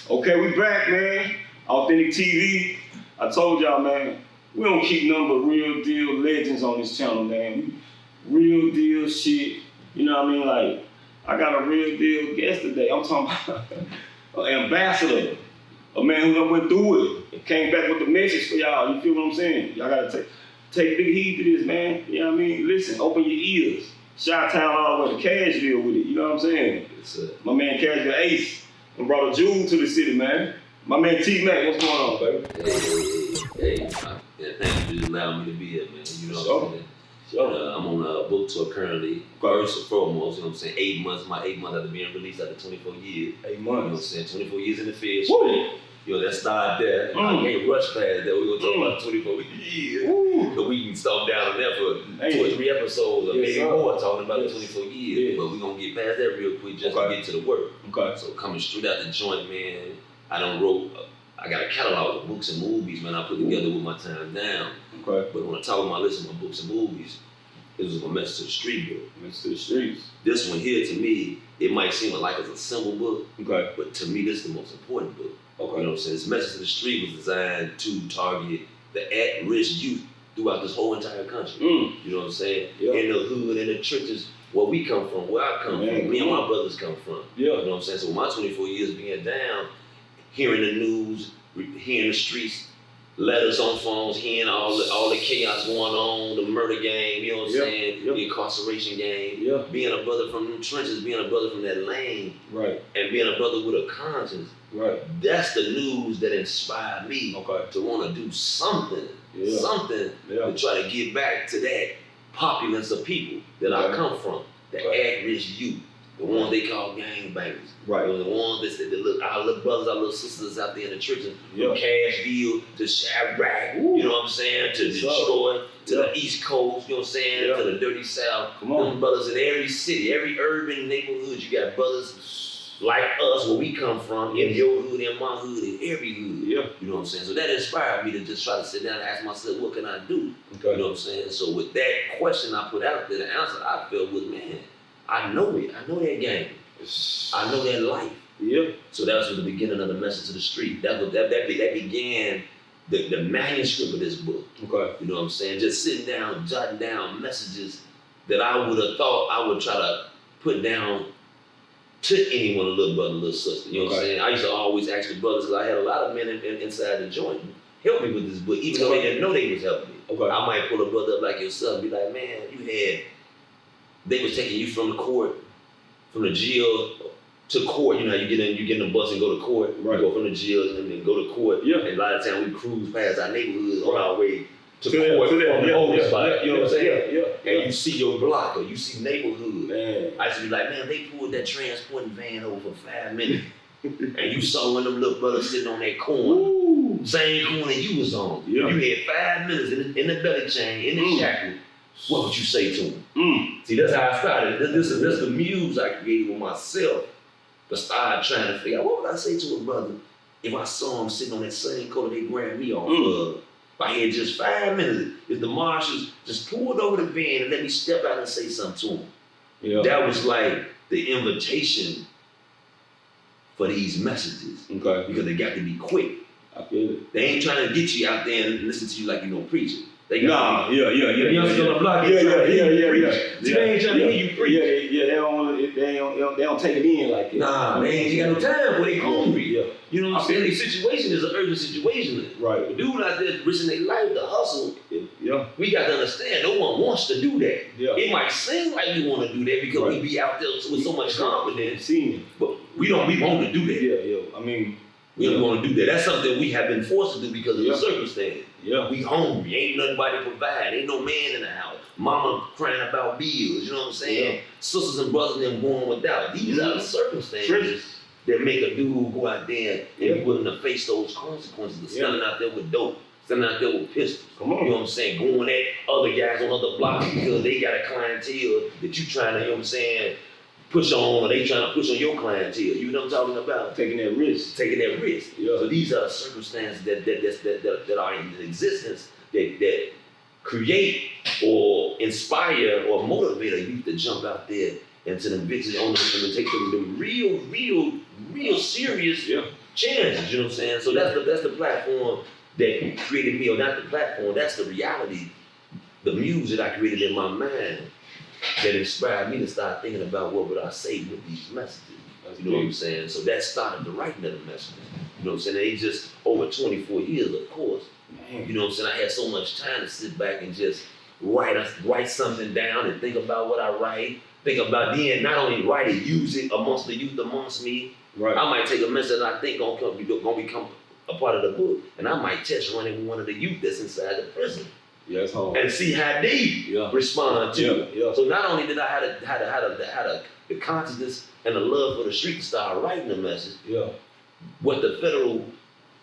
Okay, we back, man. Authentic TV. I told y'all, man, we don't keep nothing but real deal legends on this channel, man. Real deal shit. You know what I mean? Like, I got a real deal guest today. I'm talking about an ambassador. A man who done went through it. Came back with the message for y'all. You feel what I'm saying? Y'all gotta take big heed to this, man. You know what I mean? Listen, open your ears. Chi-Town all the way to Cashville with it. You know what I'm saying? Yes, My man Cashville Ace and brought a jewel to the city, man. My man T-Mac, what's going on, baby? Hey, thank you for allowing me to be here, man. You know what I'm saying? Sure. I'm on a book tour currently. First and foremost, you know what I'm saying? 8 months, my 8 months after being released after 24 years. 8 months. You know what I'm saying? 24 years in the field. You know, that started there. I can't rush past that. We're going to talk about 24 years. So we can stop down there for 2 or 3 episodes or maybe more talking about the 24 years. But we're going to get past that real quick just to get to the work. So coming straight out the joint, man, I got a catalog of books and movies, man, I put together with my time down. But when I talk about listening to books and movies, it was my message to the street book. Message to the streets. This one here, to me, it might seem like it's a simple book, but to me, this is the most important book. You know what I'm saying? This message to the street was designed to target the at-risk youth throughout this whole entire country. You know what I'm saying? In the hood, in the churches, where we come from, where I come from, me and my brothers come from. You know what I'm saying? So my 24 years being down, hearing the news, hearing the streets, letters on phones, hearing all the chaos going on, the murder game, you know what I'm saying? The incarceration game, being a brother from the trenches, being a brother from that lane, and being a brother with a conscience. That's the news that inspired me to want to do something, to try to get back to that populace of people that I come from, the at-risk youth. The ones they call gangbangers. The ones that look, our little brothers, our little sisters out there in the churches, from Cashville to Chirac, you know what I'm saying, to Detroit, to the East Coast, you know what I'm saying, to the dirty South. Them brothers in every city, every urban neighborhood, you got brothers like us, where we come from, in your hood, in my hood, in every hood. You know what I'm saying? So that inspired me to just try to sit down and ask myself, what can I do? You know what I'm saying? So with that question I put out there, the answer I felt was, man, I know it. I know that game. I know that life. So that was the beginning of the message to the street. That began the manuscript of this book. You know what I'm saying? Just sitting down, jotting down messages that I would have thought I would try to put down to anyone, a little brother, a little sister. You know what I'm saying? I used to always ask the brothers, because I had a lot of men inside the joint help me with this book, even though they didn't know they was helping me. I might pull a brother up like yourself and be like, man, they was taking you from the court, from the jail to court. You know how you get in the bus and go to court. You go from the jail and then go to court. And a lot of times we cruise past our neighborhoods on our way to court from the old spot. You know what I'm saying? And you see your block or you see neighborhood. I used to be like, man, they pulled that transporting van over for 5 minutes. And you saw one of them little brothers sitting on that corner. Same corner you was on. You had 5 minutes in the belly chain, in the shackle. What would you say to him? See, that's how I started. This is the muse I created with myself. But started trying to figure out, what would I say to a brother if I saw him sitting on that same corner they grabbed me off of? If I had just 5 minutes, if the marshals just pulled over the van and let me step out and say something to him. That was like the invitation for these messages. Because they got to be quick. I feel it. They ain't trying to get you out there and listen to you like you know preaching. They got They ain't trying to hear you preach. They don't take it in like that. Nah, they ain't got no time, but they hungry. You know what I'm saying? Their situation is an urgent situation. The dude out there risking their life to hustle. We got to understand, no one wants to do that. It might seem like we want to do that because we be out there with so much confidence. But we want to do that. I mean, we don't want to do that. That's something we have been forced to do because of the circumstance. We hungry. Ain't nobody to provide. Ain't no man in the house. Mama crying about bills. You know what I'm saying? Sisters and brothers them born without. These are the circumstances that make a dude go out there and be willing to face those consequences of standing out there with dope, standing out there with pistols. You know what I'm saying? Going at other guys on other blocks because they got a clientele that you trying to, you know what I'm saying, push on, or they trying to push on your clientele. You know what I'm talking about? Taking that risk. So these are circumstances that are in existence that create or inspire or motivate a youth to jump out there into them bitches on them and take them real serious chances, you know what I'm saying? So that's the platform that created me, or not the platform, that's the reality, the muse that I created in my mind that inspired me to start thinking about what would I say with these messages. You know what I'm saying? So that started the writing of the messages. You know what I'm saying? They just over 24 years, of course. You know what I'm saying? I had so much time to sit back and just write something down and think about what I write. Think about then not only write it, use it amongst the youth, amongst me. Right. I might take a message I think gonna become a part of the book, and I might test run it with one of the youth that's inside the prison. Yeah, it's hard. And see how they respond to it. Yeah. So not only did I have the consciousness and the love for the street to start writing the message. Yeah. What the federal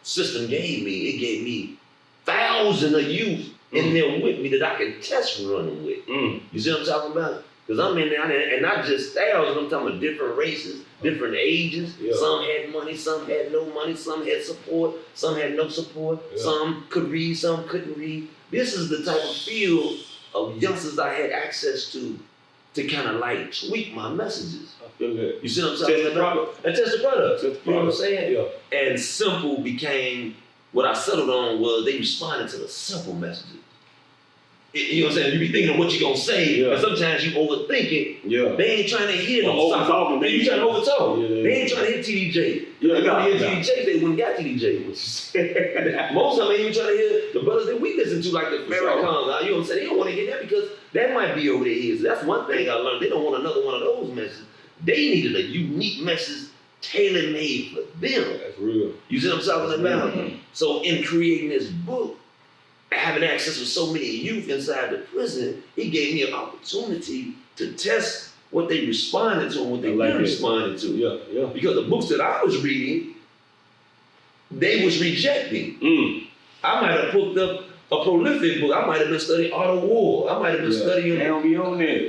system gave me, it gave me thousands of youth in there with me that I can test running with. You see what I'm talking about? Because I'm in there, and not just thousands, I'm talking about different races, different ages. Yeah. Some had money, some had no money, some had support, some had no support, some could read, some couldn't read. This is the type of field of youngsters I had access to kind of like tweak my messages. I feel that. You see what I'm saying? And test the product. You know what I'm saying? Yeah. And simple became, what I settled on was they responded to the simple messages. You know what I'm saying? You be thinking of what you're going to say, but sometimes you overthink it. Yeah. They ain't trying to hear no talking. They ain't trying to overtalk. Yeah. They ain't trying to hit TDJ. Yeah, they got to hear TDJ, they wouldn't got TDJ. Most of them ain't even trying to hear the brothers that we listen to, like the Farrakhan. You know what I'm saying? They don't want to hear that because that might be over their heads. That's one thing I learned. They don't want another one of those messages. They needed a unique message tailor-made for them. That's real. You see what I'm talking about? So in creating this book, having access to so many youth inside the prison, it gave me an opportunity to test what they responded to and what they weren't responding to. Yeah, yeah. Because the books that I was reading, they was rejecting. I might have picked up a prolific book. I might have been studying Art of War. I might have been studying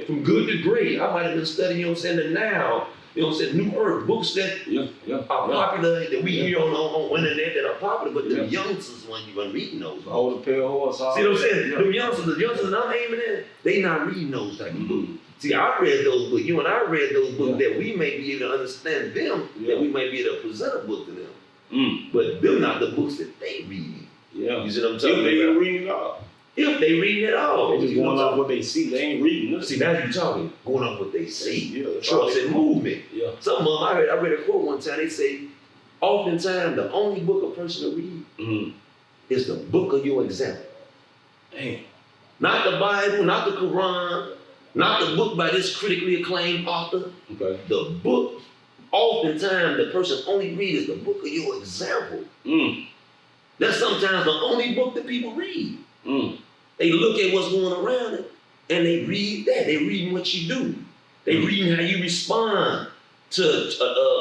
From Good to Great. I might have been studying, you know what I'm saying, the Now. You know what I'm saying? New Earth, books that are popular, that we hear on the internet that are popular, but the youngsters, when you reading those. Oh, the pale horse. See what I'm saying? The youngsters that I'm aiming at, they not reading those type of books. See, I read those books. You and I read those books that we may be able to understand them, that we may be able to present a book to them. But they're not the books that they read. Yeah. You see what I'm talking about? If they reading it all. If they reading it all. They just going off what they see. They ain't reading nothing. See, now you're talking. Going off what they see. Yeah. Trust and movement. Yeah. Some of them, I read a quote one time. They say, oftentimes, the only book a person will read is the book of your example. Damn. Not the Bible, not the Quran, not the book by this critically acclaimed author. Okay. The book, oftentimes, the person only reads is the book of your example. That's sometimes the only book that people read. They look at what's going around it, and they read that. They reading what you do. They reading how you respond to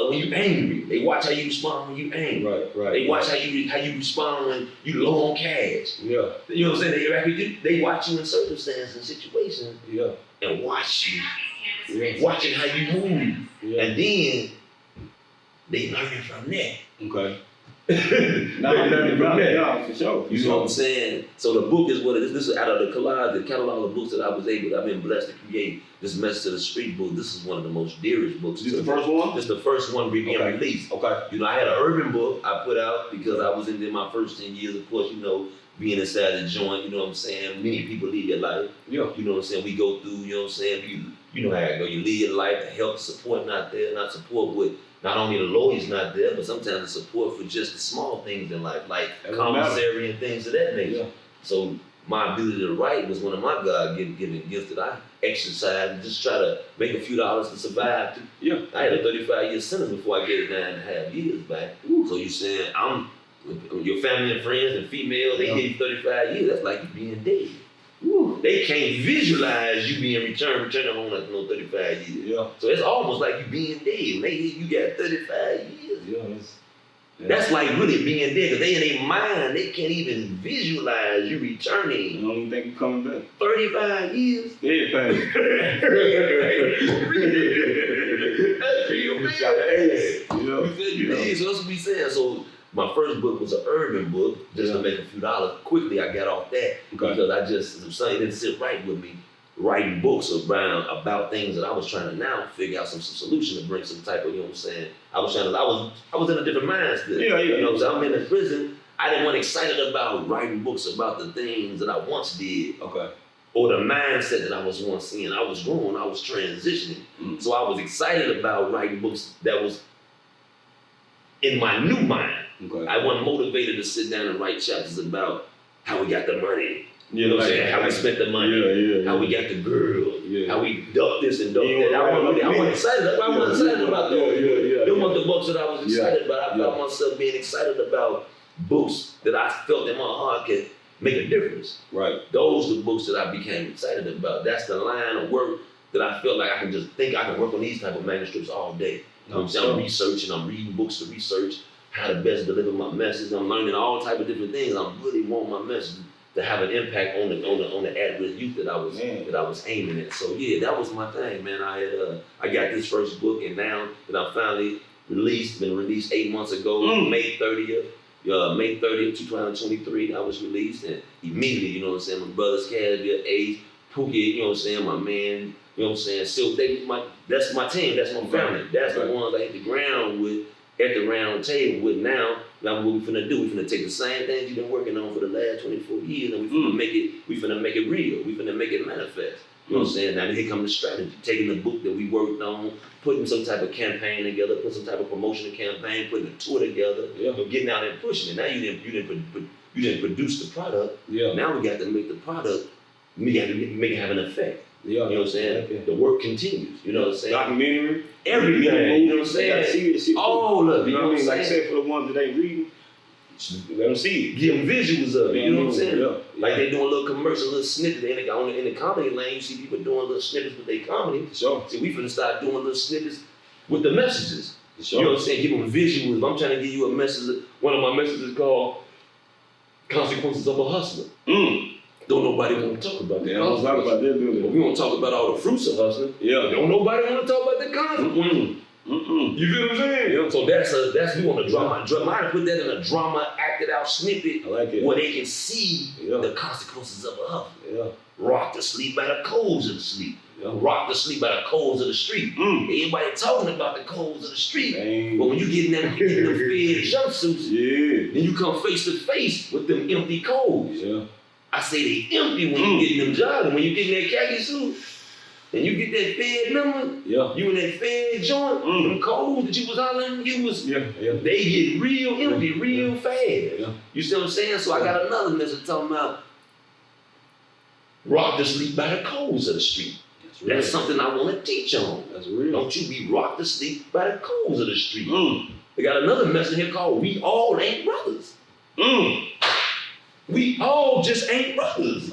when you're angry. They watch how you respond when you're angry. Right. They watch how you respond when you low on cash. Yeah. You know what I'm saying? They watch you in circumstances and situations. Yeah. And watch you. Yeah. Watching how you move. Yeah. And then they learning from that. Okay. For sure. You know what I'm saying? So the book is what it is. This is out of the collage, the catalog of books that I've been blessed to create. This Message to the Street book. This is one of the most dearest books. This is the first one? This is the first one being released. Okay. You know, I had an urban book I put out because I was in there my first 10 years, of course, you know, being inside the joint, you know what I'm saying? Many people lead their life. Yeah. You know what I'm saying? We go through, you know what I'm saying? You know how it go. You lead your life, the help, support not there, not support with not only the lawyers not there, but sometimes the support for just the small things in life, like commissary and things of that nature. Yeah. So my ability to write was one of my God-given gifts that I exercised and just try to make a few dollars to survive. Yeah. I had a 35-year sentence before I get 9.5 years back. Ooh. So you're saying your family and friends and female, they give you 35 years, that's like you being dead. Woo. They can't visualize you being returning home after no 35 years. Yeah. So it's almost like you being dead. When they hear you got 35 years. Yeah, that's like really being dead, because they in their mind, they can't even visualize you returning. You don't even think you're coming back. 35 years? Dead pain. That's real, man. So that's what we saying. So my first book was an urban book, just to make a few dollars. Quickly, I got off that because I just, something didn't sit right with me. writing books about things that I was trying to now figure out some solution to bring some type of, you know what I'm saying? I was in a different mindset. Yeah. You know what I'm saying? I'm in the prison. I didn't want excited about writing books about the things that I once did. Okay. Or the mindset that I was once in. I was growing, I was transitioning. Mm. So I was excited about writing books that was in my new mind. Okay. I wasn't motivated to sit down and write chapters about how we got the money. Yeah, You know what I'm saying? How we spent the money. How we got the girl. Yeah. How we ducked this and ducked Yeah, that. I wasn't excited. I wasn't excited about those. Them were the books that I was excited about. I felt myself being excited about books that I felt in my heart could make a difference. Right. Those are the books that I became excited about. That's the line of work that I felt like I can just think I can work on these type of manuscripts all day. You know what I'm saying? I'm researching, I'm reading books to research how to best deliver my message. I'm learning all type of different things. I really want my message to have an impact on the at-risk youth that I was aiming at. So yeah, that was my thing, man. I got this first book, and now that I finally been released 8 months ago, May 30th, 2023, I was released, and immediately, you know what I'm saying, my brothers, Casville, Ace, Pookie, you know what I'm saying, my man, you know what I'm saying, Silk, that's my team, that's my family, that's the ones I hit the ground with, at the round table with now. Now what we finna do, we finna take the same things you've been working on for the last 24 years, and we finna make it real, we finna make it manifest. You know what I'm saying? Now here comes the strategy, taking the book that we worked on, putting some type of campaign together, putting some type of promotional campaign, putting a tour together, getting out there and pushing it. Now you didn't produce the product. Yeah. Now we got to make the product, make it have an effect. Yeah. You know what I'm saying? Okay. The work continues. You know what I'm saying? Documentary, everything. You know what I'm saying? See this shit. All of it. You know what I mean? Like I said, for the ones that ain't reading, let them see it. Give them visuals of it. You know what I'm saying? Yeah. Like they doing a little commercial, a little snippet. In the comedy lane, you see people doing little snippets with their comedy. Sure. See, we finna start doing little snippets with the messages. Sure. You know what I'm saying? Give them visuals. If I'm trying to give you a message, one of my messages is called Consequences of a Hustler. Don't nobody want to talk about that. Don't talk about that, do we want to talk about all the fruits of hustling. Yeah. Don't nobody want to talk about the consequences. You feel what I'm saying? Yeah. So that's we want to drama. I put that in a drama acted out snippet. I like it. Where they can see the consequences of a hustle. Yeah. Rock to sleep by the coals of the street. Yeah. Rock to sleep by the coals of the street. Everybody talking about the coals of the street. Dang. But when you get in them fed jumpsuits, then you come face to face with them empty coals. Yeah. I say they empty when you get in them jogging. When you get in that khaki suit, and you get that fed number, you in that fed joint, them coals that you was hollering, they get real empty, real fast. Yeah. You see what I'm saying? So I got another message talking about rock to sleep by the coals of the street. That's something I want to teach on. That's real. Don't you be rocked to sleep by the coals of the street. They got another message here called We All Ain't Brothers. We all just ain't brothers.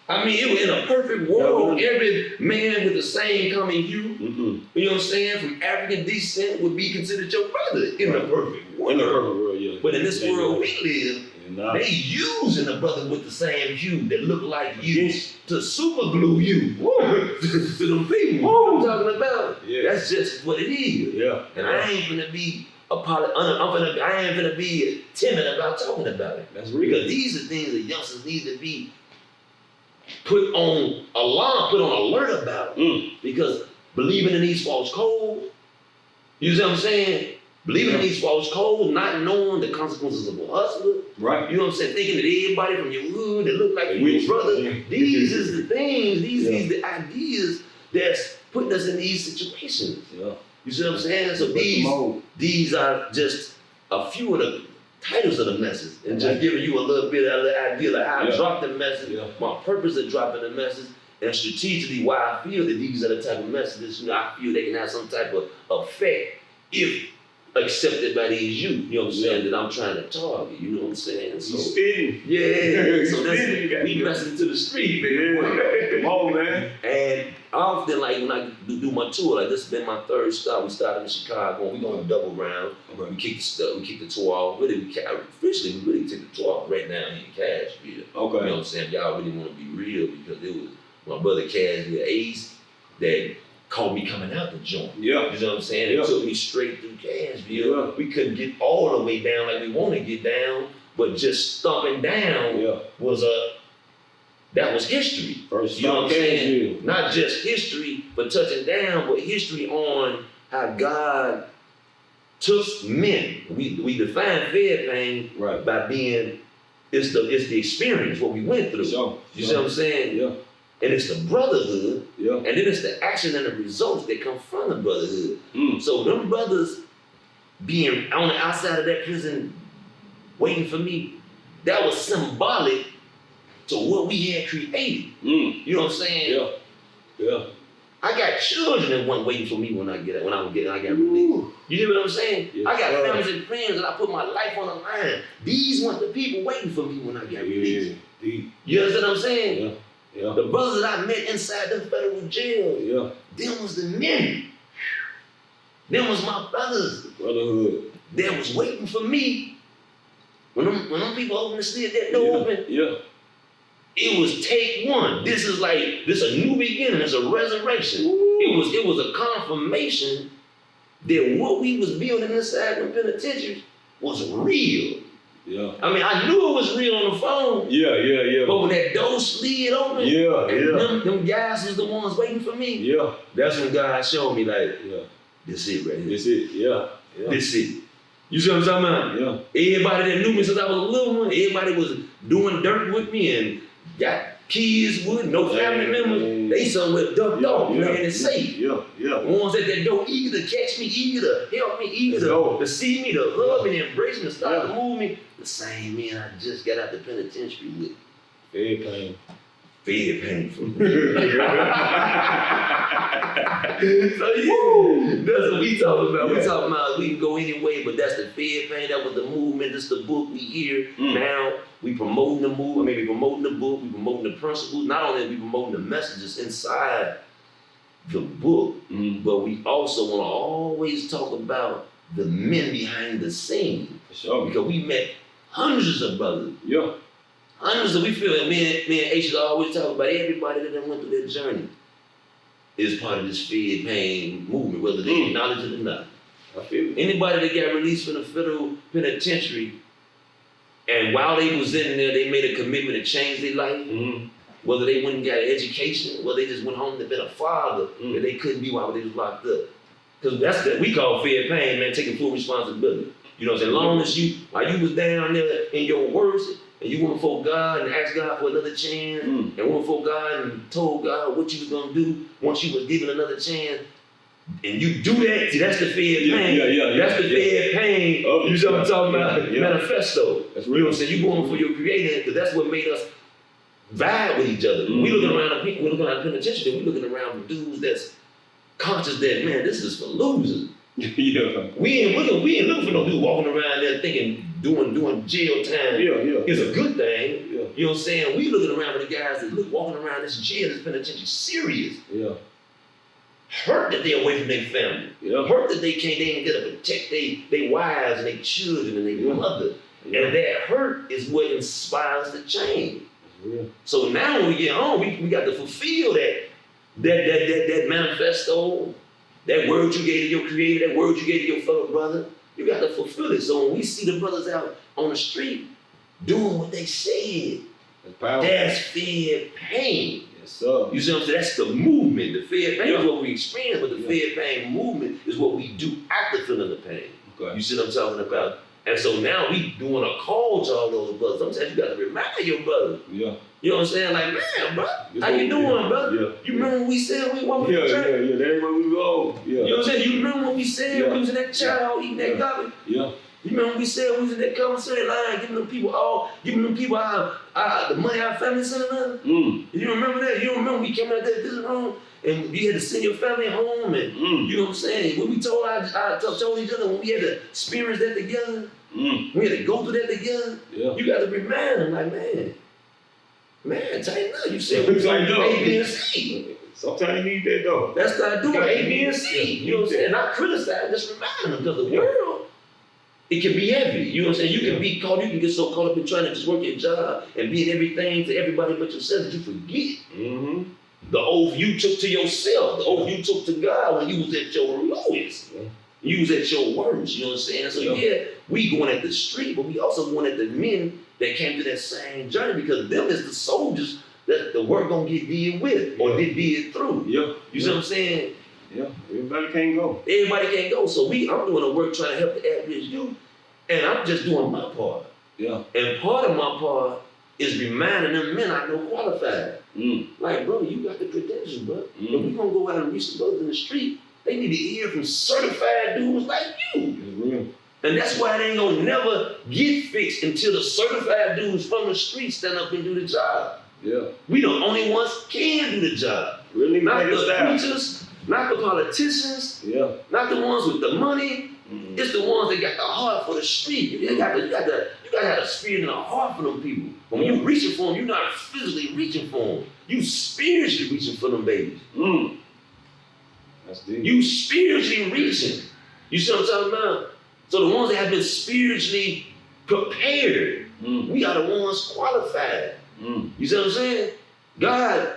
I mean, it was in a perfect world, every man with the same common hue, you know what I'm saying, from African descent would be considered your brother in the perfect world. In the perfect world, yeah. But in this world we live, they using a brother with the same hue that look like you to super glue you to them people. You know what I'm talking about? Yeah. That's just what it is. Yeah. And I ain't gonna be I ain't gonna be timid about talking about it. That's real. Because these are things that youngsters need to be put on alert about. Because believing in these false codes, you see what I'm saying? Believing in these false codes, not knowing the consequences of a hustler. Right. You know what I'm saying? Thinking that everybody from your hood that look like your brother. These is the things, these is the ideas that's putting us in these situations. Yeah. You see what I'm saying? So these are just a few of the titles of the message, and just giving you a little bit of the idea of how I dropped the message, my purpose of dropping the message, and strategically why I feel that these are the type of messages I feel they can have some type of effect if accepted by these youth, you know what I'm saying, that I'm trying to target, you know what I'm saying? So, so that's we messing to the street, baby. Come on, man. And often, like when I do my tour, like this has been my third stop. We started in Chicago. We going double round. Okay. We kick the tour off. Really, we take the tour off right now in Cashville. Okay. You know what I'm saying? Y'all really want to be real because it was my brother Cashville Ace that caught me coming out the joint. Yeah. You know what I'm saying? It took me straight through Cashville. Yeah. We couldn't get all the way down like we want to get down, but just stomping down was that was history. First You know what I'm saying? Cashville. Not just history for touching down, but history on how God took men. We define fed pain by being it's the experience, what we went through. You see what I'm saying? Yeah. And it's the brotherhood. Yeah. And then it's the action and the results that come from the brotherhood. Mm. So them brothers being on the outside of that prison waiting for me, that was symbolic to what we had created. Mm. You know what I'm saying? Yeah. I got children that weren't waiting for me when I got released. You hear what I'm saying? Yes, I got sir. families and friends that I put my life on the line. These weren't the people waiting for me when I got released. Deep. You understand what I'm saying? Yeah. The brothers that I met inside the federal jail, them was the men. Them was my brothers. Brotherhood. That was waiting for me. When them people opened that door open, it was take one. This is a new beginning. It's a resurrection. Ooh. It was a confirmation that what we was building inside the penitentiary was real. Yeah. I mean, I knew it was real on the phone. Yeah. But when that door slid open, and them guys was the ones waiting for me. Yeah. That's when God showed me this it right here. This it. Yeah. This it. You see what I'm talking about? Yeah. Everybody that knew me since I was a little one, everybody was doing dirt with me and got kids with no family members. They somewhere ducked off, man, and safe. Yeah. Ones at that door, eager to catch me, eager to help me, eager to see me, to hug me, to embrace me, to start to move me. The same man I just got out the penitentiary with. Fed pain. Fed painful. So that's what we talking about. We talking about we can go any way, but that's the fed pain. That was the movement. That's the book we hear now. We promoting the movement. I mean, we promoting the book. We promoting the principles. Not only are we promoting the messages inside the book, but we also want to always talk about the men behind the scene. For sure. Because we met hundreds of brothers. Yeah. Hundreds of, we feel that me and H always talk about everybody that done went through their journey is part of this fed pain movement, whether they acknowledge it or not. I feel it. Anybody that got released from the federal penitentiary, and while they was in there, they made a commitment to change their life, whether they went and got an education, whether they just went home to be a father that they couldn't be while they was locked up. Because that's what we call fed pain, man, taking full responsibility. You know what I'm saying? As long as while you was down there in your worst, and you went before God and asked God for another chance, and went before God and told God what you was gonna do once you was given another chance, and you do that, see, that's the fed pain. That's the fed pain. You know what I'm talking about? Manifesto. That's real. You know what I'm saying? You going for your creator, because that's what made us vibe with each other. We looking around the people, we looking at the penitentiary, we looking around the dudes that's conscious that, man, this is for losers. We ain't looking for no dude walking around there thinking doing jail time is a good thing. You know what I'm saying? We looking around for the guys that walking around this jail, this penitentiary, serious. Hurt that they're away from their family. Hurt that they ain't get to protect their wives and their children and their mother. And that hurt is what inspires the change. So now when we get home, we got to fulfill that manifesto. That word you gave to your creator, that word you gave to your fellow brother, you got to fulfill it. So when we see the brothers out on the street doing what they said, that's fed pain. Yes, sir. You see what I'm saying? That's the movement. The fed pain is what we experience, but the fed pain movement is what we do after feeling the pain. You see what I'm talking about? And so now we doing a call to all those brothers. Sometimes you got to remind your brother. You know what I'm saying? Like, man, bro, how you doing, brother? You remember when we said we walked in the church? That ain't where we go. You know what I'm saying? You remember when we said we was in that child eating that garbage? You remember when we said we was in that commissary line giving them people the money our family sending us? You remember that? You remember we came out that visit room and we had to send your family home and you know what I'm saying? When we told each other, when we had to experience that together, we had to go through that together, you got to remind them like, man, tighten up. You said we was like A, B, and C. Sometimes you need that though. That's what I do, A, B, and C. You know what I'm saying? Not criticize, just remind them, because the world, it can be heavy. You know what I'm saying? You can get so caught up in trying to just work your job and being everything to everybody but yourself that you forget the oath you took to yourself, the oath you took to God when you was at your lowest. You was at your worst, you know what I'm saying? So we going at the street, but we also going at the men that came through that same journey, because them is the soldiers that the work gonna get did with or get did through. Yeah. You see what I'm saying? Yeah. Everybody can't go. Everybody can't go. So I'm doing the work trying to help the at-risk youth, and I'm just doing my part. Yeah. And part of my part is reminding them men I know qualified. Like, bro, you got the credentials, bro. If we gonna go out and reach the brothers in the street, they need to hear from certified dudes like you. It's real. And that's why it ain't gonna never get fixed until the certified dudes from the street stand up and do the job. Yeah. We the only ones can do the job. Really Not the preachers, not the politicians, Yeah. not the ones with the money. It's the ones that got the heart for the street. You gotta have a spirit and a heart for them people. When you reaching for them, you're not physically reaching for them. You spiritually reaching for them babies. That's deep. You spiritually reaching. You see what I'm talking about? So the ones that have been spiritually prepared, we are the ones qualified. You see what I'm saying? God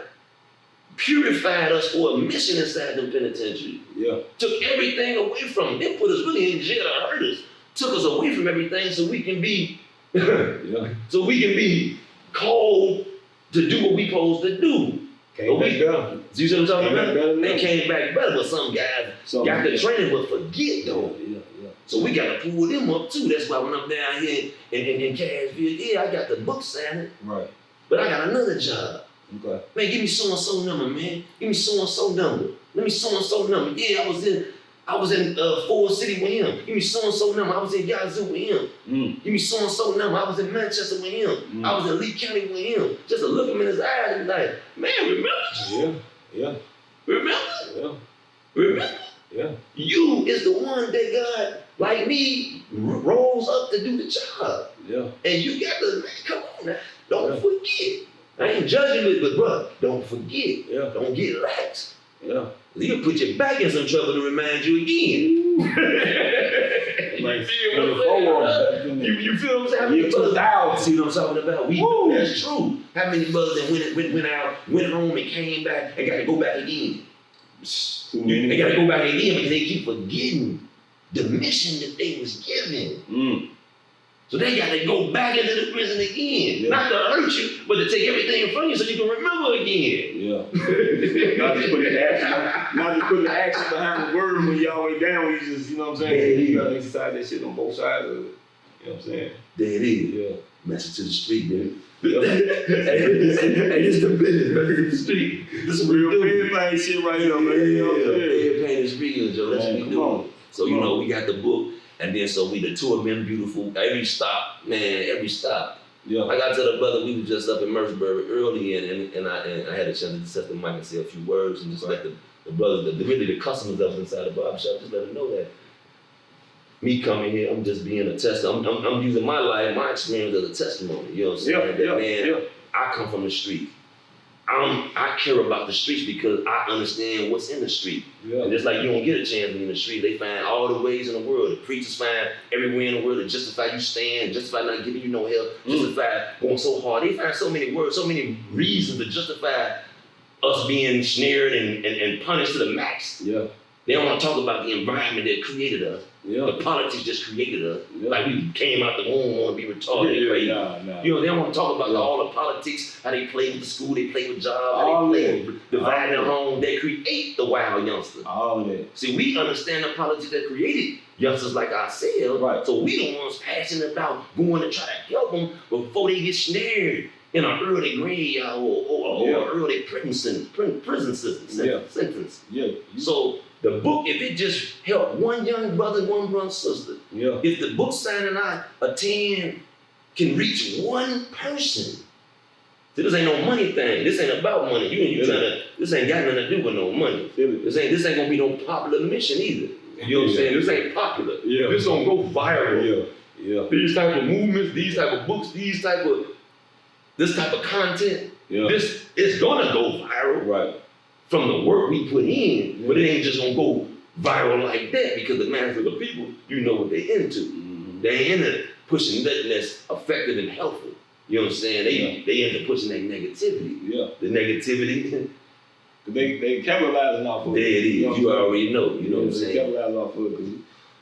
purified us for a mission inside the penitentiary. Yeah. Took everything away from them. They put us really in jail to hurt us. Took us away from everything so we can be so we can be called to do what we supposed to do. Came back down. You see what I'm talking about? They They came back better, but some guys got the training but forget though. Yeah. So we got to pull them up too. That's why when I'm down here in Cashville, I got the book signing, Right. but I got another job. Okay. Man, give me so-and-so number, man. Give me so-and-so number. Let me so-and-so number. Yeah, I was in Ford City with him. Give me so-and-so number. I was in Yazoo with him. Give me so-and-so number. I was in Manchester with him. I was in Lee County with him. Just to look him in his eyes and be like, man, remember? Yeah. Remember? Yeah. Remember? Yeah. You is the one that God, like me, rose up to do the job. Yeah. And you got to, man, come on now. Don't forget. I ain't judging it, but bro, don't forget. Yeah. Don't get lax. Yeah. He'll put you back in some trouble to remind you again. Like, you feel what I'm saying? How many brothers, see what I'm talking about? That's true. How many brothers that went out, went home and came back and got to go back again? They got to go back again because they keep forgetting the mission that they was given. So they got to go back into the prison again. Yeah. Not to hurt you, but to take everything from you so you can remember again. Yeah. Not just putting the action behind the word when you all way down. You just, you know what I'm saying? You got to exercise that shit on both sides of it. You know what I'm saying? There it is. Yeah. Message to the street, dude. Yeah. Hey, this the business, message to the street. This is real big pain shit right here, man. You know what I'm saying? Big pain is real, Joe. That's what we do. So, you know, we got the book. And then so we the tour been beautiful. Every stop. Yeah. I got to the brother, we was just up in Mercersburg early and I had a chance to just set the mic and say a few words and just let the brothers, the customers that was inside the barbershop, just let them know that me coming here, I'm just being a tester. I'm using my life, my experience as a testimony. You know what I'm saying? I come from the street. I care about the streets because I understand what's in the street. Yeah. And just like you don't get a chance to be in the street, they find all the ways in the world. The preachers find everywhere in the world to justify you staying, justify not giving you no help, justify going so hard. They find so many words, so many reasons to justify us being snared and punished to the max. Yeah. They don't want to talk about the environment that created us. Yeah. The politics just created us. Yeah. Like we came out the womb want to be retarded. You know, they don't want to talk about all the politics, how they play with the school, they play with jobs, how they play with dividing their home. They create the wild youngsters. All of that. See, we understand the politics that created youngsters like ourselves. Right. So we the ones passionate about going to try to help them before they get snared in an early grade or early prison sentence. Yeah. So the book, if it just helped one young brother, one young sister, if the book signing I attend can reach one person. See, this ain't no money thing. This ain't about money. This ain't got nothing to do with no money. This ain't gonna be no popular mission either. You know what I'm saying? This ain't popular. This gonna go viral. These type of movements, these type of books, this type of content, this is gonna go viral. Right. From the work we put in, but it ain't just gonna go viral like that because the mass of the people, you know what they into. They ain't into pushing nothing that's effective and helpful. You know what I'm saying? They into pushing that negativity. Yeah. The negativity. They capitalizing off of it. There it is. You already know. You know what I'm saying? They capitalizing off of it because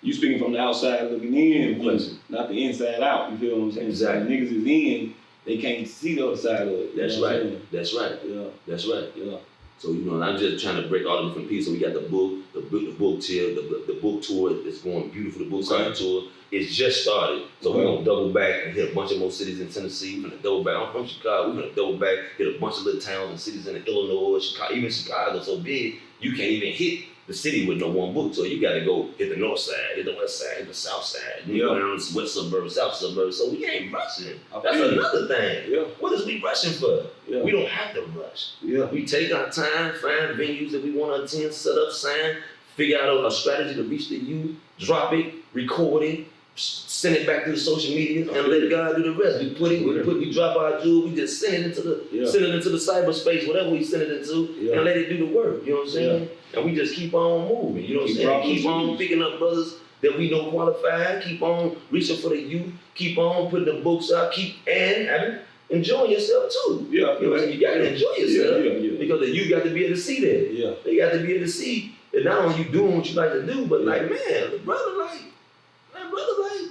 you speaking from the outside looking in, not the inside out. You feel what I'm saying? Exactly. Niggas is in they can't see the other side of it. That's right. That's right. Yeah. That's right. Yeah. So, you know, I'm just trying to break all the different pieces. So we got the book tier, the book tour is going beautiful, the book signing tour. It's just started. So we're gonna double back and hit a bunch of more cities in Tennessee. We're gonna double back. I'm from Chicago, we're gonna double back, hit a bunch of little towns and cities in Illinois, Chicago, even Chicago so big, you can't even hit the city with no one book. So you gotta go hit the north side, hit the west side, hit the south side, you go down the west suburbs, south suburbs. So we ain't rushing. That's another thing. Yeah. What is we rushing for? Yeah. We don't have to rush. Yeah. We take our time, find venues that we want to attend, set up, sign, figure out a strategy to reach the youth, drop it, record it, send it back to the social media, and let God do the rest. We drop our jewel, we just send it into the cyberspace, whatever we send it into, and let it do the work. You know what I'm saying? And we just keep on moving. You know what I'm saying? Keep on picking up brothers that we know qualified. Keep on reaching for the youth. Keep on putting the books out. Enjoying yourself too. Yeah, you know what I'm saying? You gotta enjoy yourself because the youth got to be able to see that. Yeah, they got to be able to see that not only you doing what you like to do, but like man, brother,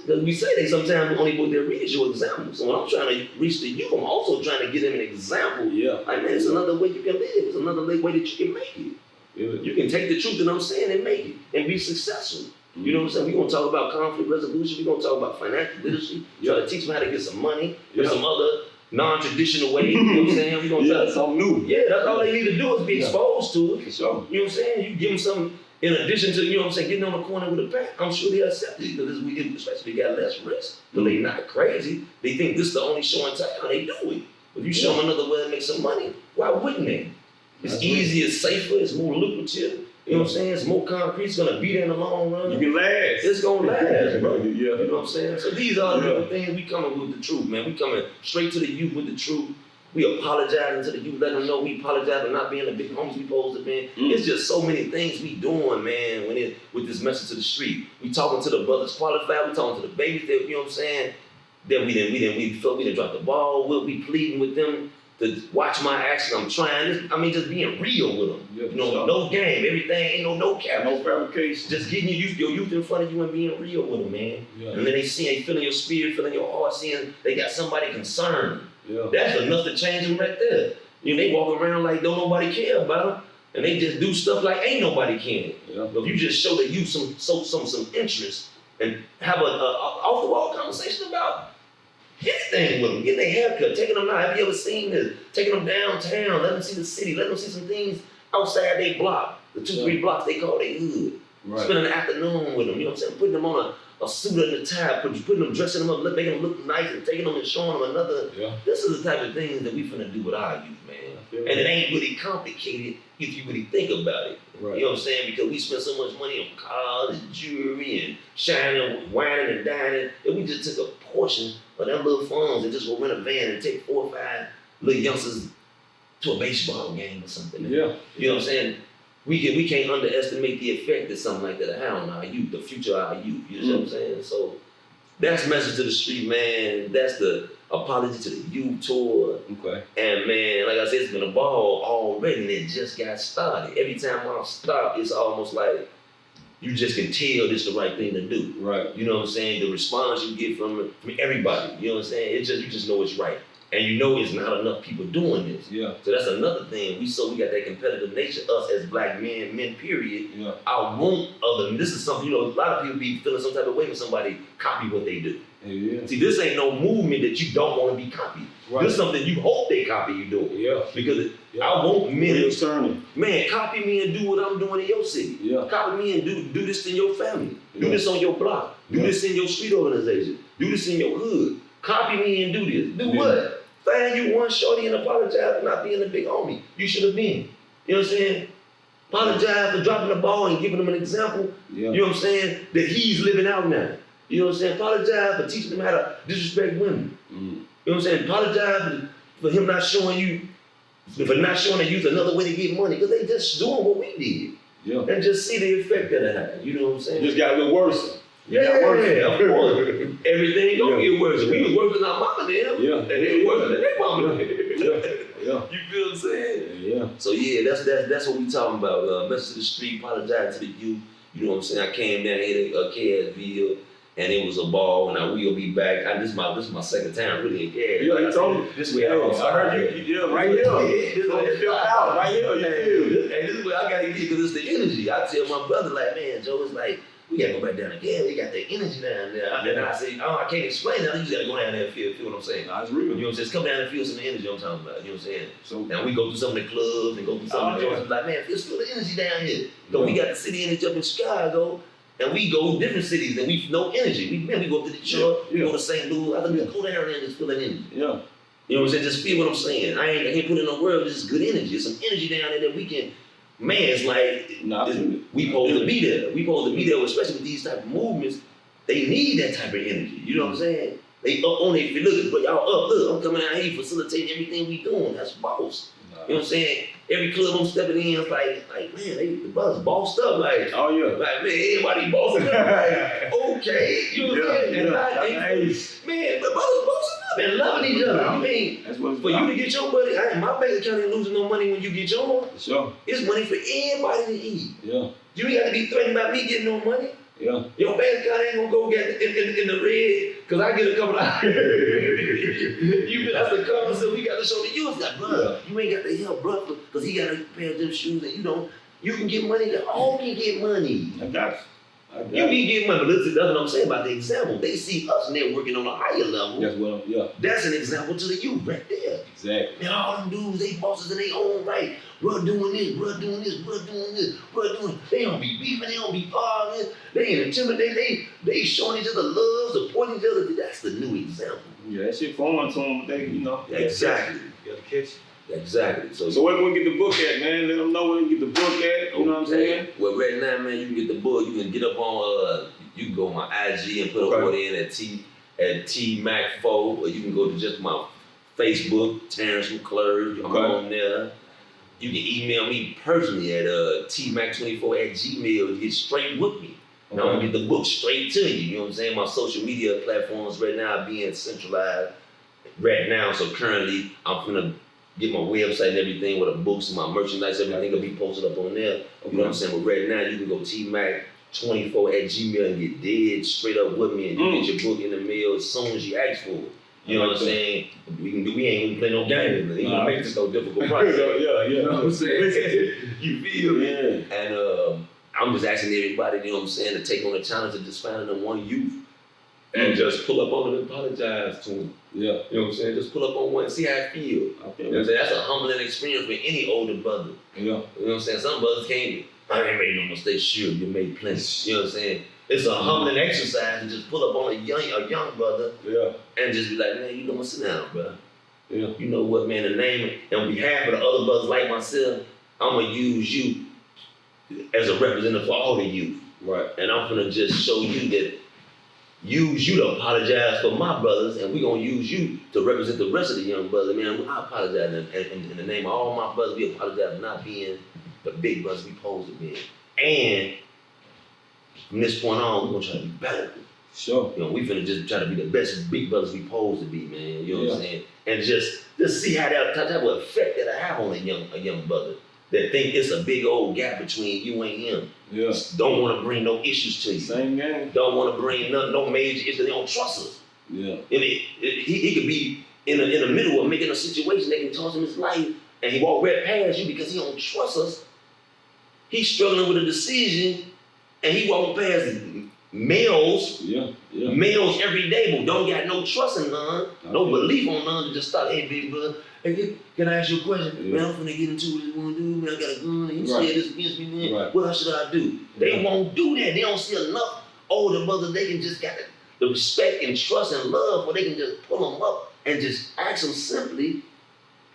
because we say they sometimes only book their readers your example. So when I'm trying to reach the youth, I'm also trying to give them an example. Yeah, like man, it's another way you can live. It's another way that you can make it. Yeah. You can take the truth that I'm saying and make it and be successful. You know what I'm saying? We're going to talk about conflict resolution. We're going to talk about financial literacy. Try to teach them how to get some money with some other non-traditional ways. You know what I'm saying? We're going to try to something new. Yeah, that's all they need to do is be exposed to it. For sure. You know what I'm saying? You give them something in addition to, you know what I'm saying, getting on the corner with a pack. I'm sure they'll accept it because especially they got less risk. But they not crazy. They think this is the only show in town. They do it. If you show them another way to make some money, why wouldn't they? It's easier, it's safer, it's more lucrative. You know what I'm saying? It's more concrete. It's gonna be there in the long run. You can last. It's gonna last, bro. You know what I'm saying? So these are the things we coming with the truth, man. We coming straight to the youth with the truth. We apologizing to the youth, letting them know we apologize for not being the big homies we supposed to be. It's just so many things we doing, man. With this message to the street, we talking to the brothers qualified. We talking to the babies that you know what I'm saying. That we felt we didn't drop the ball. We pleading with them to watch my action. I'm trying. Just being real with them. You know, no game. Everything ain't no cap. No fabrication. Just getting your youth in front of you and being real with them, man. Yeah. And then they feeling your spirit, feeling your heart, seeing they got somebody concerned. Yeah. That's enough to change them right there. You know, they walk around like don't nobody care about them, and they just do stuff like ain't nobody caring. Yeah. But if you just show the youth some interest and have a off the wall conversation about anything with them, getting their haircut, taking them out. Have you ever seen this? Taking them downtown, let them see the city, let them see some things outside their block, the 2-3 blocks they call their hood. Right. Spending the afternoon with them, you know what I'm saying? Putting them on a suit and a tie, putting them, dressing them up, making them look nice and taking them and showing them another. Yeah. This is the type of things that we finna do with our youth, man. And it ain't really complicated if you really think about it. Right. You know what I'm saying? Because we spend so much money on cars and jewelry and shining, whining and dining, that we just took a portion of them little funds and just go rent a van and take 4 or 5 little youngsters to a baseball game or something. Yeah. You know what I'm saying? We can't underestimate the effect that something like that will have on our youth, the future of our youth. You know what I'm saying? So that's message to the street, man. That's the apology to the youth tour. Okay. And man, like I said, it's been a ball already and it just got started. Every time I stop, it's almost like you just can tell this is the right thing to do. Right. You know what I'm saying? The response you get from everybody, you know what I'm saying? You just know it's right. And you know it's not enough people doing this. Yeah. So that's another thing. We got that competitive nature, us as black men period. Yeah. I want other, this is something, you know, a lot of people be feeling some type of way when somebody copy what they do. Yeah. See, this ain't no movement that you don't want to be copied. Right. This is something you hope they copy you doing. Yeah. Because I want men, man, copy me and do what I'm doing in your city. Yeah. Copy me and do this in your family. Yeah. Do this on your block. Do this in your street organization. Do this in your hood. Copy me and do this. Do what? Find you one shorty and apologize for not being a big homie you should have been. You know what I'm saying? Apologize for dropping the ball and giving him an example. Yeah. You know what I'm saying? That he's living out now. You know what I'm saying? Apologize for teaching him how to disrespect women. You know what I'm saying? Apologize for him not showing you, for not showing the youth another way to get money, because they just doing what we did. Yeah. And just see the effect that it had. You know what I'm saying? Just got a little worse. Yeah, of course. Everything don't get worse. We was worse than our mama then. Yeah. And they worse than their mama then. Yeah. You feel what I'm saying? Yeah. So yeah, that's what we talking about. Message to the street, apologize to the youth. You know what I'm saying? I came down here to KSVille and it was a ball, and I will be back. This is my second time really again. Yeah, you told me. This way I heard you. Yeah, right here. This way Feel out right here. You feel. Hey, this is what I gotta get because it's the energy. I tell my brother like, man, Joe, it's like we gotta go back down again. We got that energy down there. And I say, oh, I can't explain that. You just gotta go down there and feel what I'm saying. Nah, it's real. You know what I'm saying? Just come down and feel some energy I'm talking about. You know what I'm saying? So now we go through some of the clubs and go through some of the joints. Like, man, feel the energy down here. So we got the city energy up in Chicago. And we go different cities and we no energy. We go up to Detroit, we go to St. Louis. I think just go down there and just feel that energy. Yeah. You know what I'm saying? Just feel what I'm saying. I can't put it in no word, just good energy. There's some energy down there that we can, man, it's like, we supposed to be there. We supposed to be there, especially with these type of movements. They need that type of energy. You know what I'm saying? They up on it. If you look, but y'all up, look, I'm coming out here facilitating everything we doing. That's boss. You know what I'm saying? Every club I'm stepping in, it's like man, the brothers bossed up. Like, oh yeah. Like, man, everybody bossing up. Like, okay, you know what I'm saying? Man, the brothers bossing up and loving each other. I mean, that's what for you to get your money, my bank account ain't losing no money when you get yours. Sure. It's money for everybody to eat. Yeah. You ain't got to be threatened about me getting no money. Yeah. Your bank account ain't gonna go get in the red, cause I get a couple of you that's the concept we got to show the youth that, bro, you ain't got to help brother, cause he got a pair of them shoes and you can get money, all can get money. I got you. You can get money, but listen, that's what I'm saying about the example. They see us networking on a higher level. That's what That's an example to the youth right there. Exactly. Man, all them dudes, they bosses in their own right. Bro doing this, bro doing this, bro doing this, bro doing. They don't be beefing, they don't be arguing, they ain't intimidating, they showing each other love, supporting each other. That's the new example. Yeah, that shit foreign to them, Exactly. You gotta catch it. Exactly. So where can we get the book at, man? Let them know where to get the book at. You know what I'm saying? Well, right now, man, you can get the book. You can get up on you can go on my IG and put a order in at TMac4, or you can go to just my Facebook, Terrance McClurge. I'm on there. You can email me personally at tmac24@gmail to get straight with me. And I'm gonna get the book straight to you. You know what I'm saying? My social media platforms right now are being centralized right now. So currently, I'm gonna get my website and everything with the books and my merchandise, everything will be posted up on there. You know what I'm saying? But right now, you can go tmac24@gmail and get dead straight up with me, and you get your book in the mail as soon as you ask for it. You know what I'm saying? We ain't gonna play no games. They gonna make this no difficult process. You know what I'm saying? You feel me? Yeah. And I'm just asking everybody, you know what I'm saying, to take on the challenge of just finding them one youth and just pull up on them and apologize to them. Yeah. You know what I'm saying? Just pull up on one and see how it feel. You know what I'm saying? That's a humbling experience for any older brother. Yeah. You know what I'm saying? Some brothers can't. I ain't made no mistakes. Sure, you made plenty. You know what I'm saying? It's a humbling exercise to just pull up on a young brother and just be like, man, you know what, sit down, bro. Yeah. You know what, man, the name, and on behalf of the other brothers like myself, I'm going to use you as a representative for all the youth. Right. And I'm going to just show you that, use you to apologize for my brothers, and we're going to use you to represent the rest of the young brothers. Man, I apologize in the name of all my brothers. We apologize for not being the big brothers we supposed to be. And from this point on, we're going to try to be better. Sure. You know, we finna just try to be the best big brothers we supposed to be, man. You know what I'm saying? And just see how that type of effect that I have on a young brother that think it's a big old gap between you and him. Yeah. Don't want to bring no issues to you. Same game. Don't want to bring no major issues. They don't trust us. Yeah. And he could be in the middle of making a situation that can cost him his life, and he walk right past you because he don't trust us. He's struggling with a decision, and he walking past males every day, but don't got no trust in none, no belief on none, to just start, hey, big brother, hey, can I ask you a question? Man, I'm finna get into what you wanna do, man, I got a gun, and you said this against me, man, what else should I do? They won't do that. They don't see enough older brothers. They can just got the respect and trust and love where they can just pull them up and just ask them simply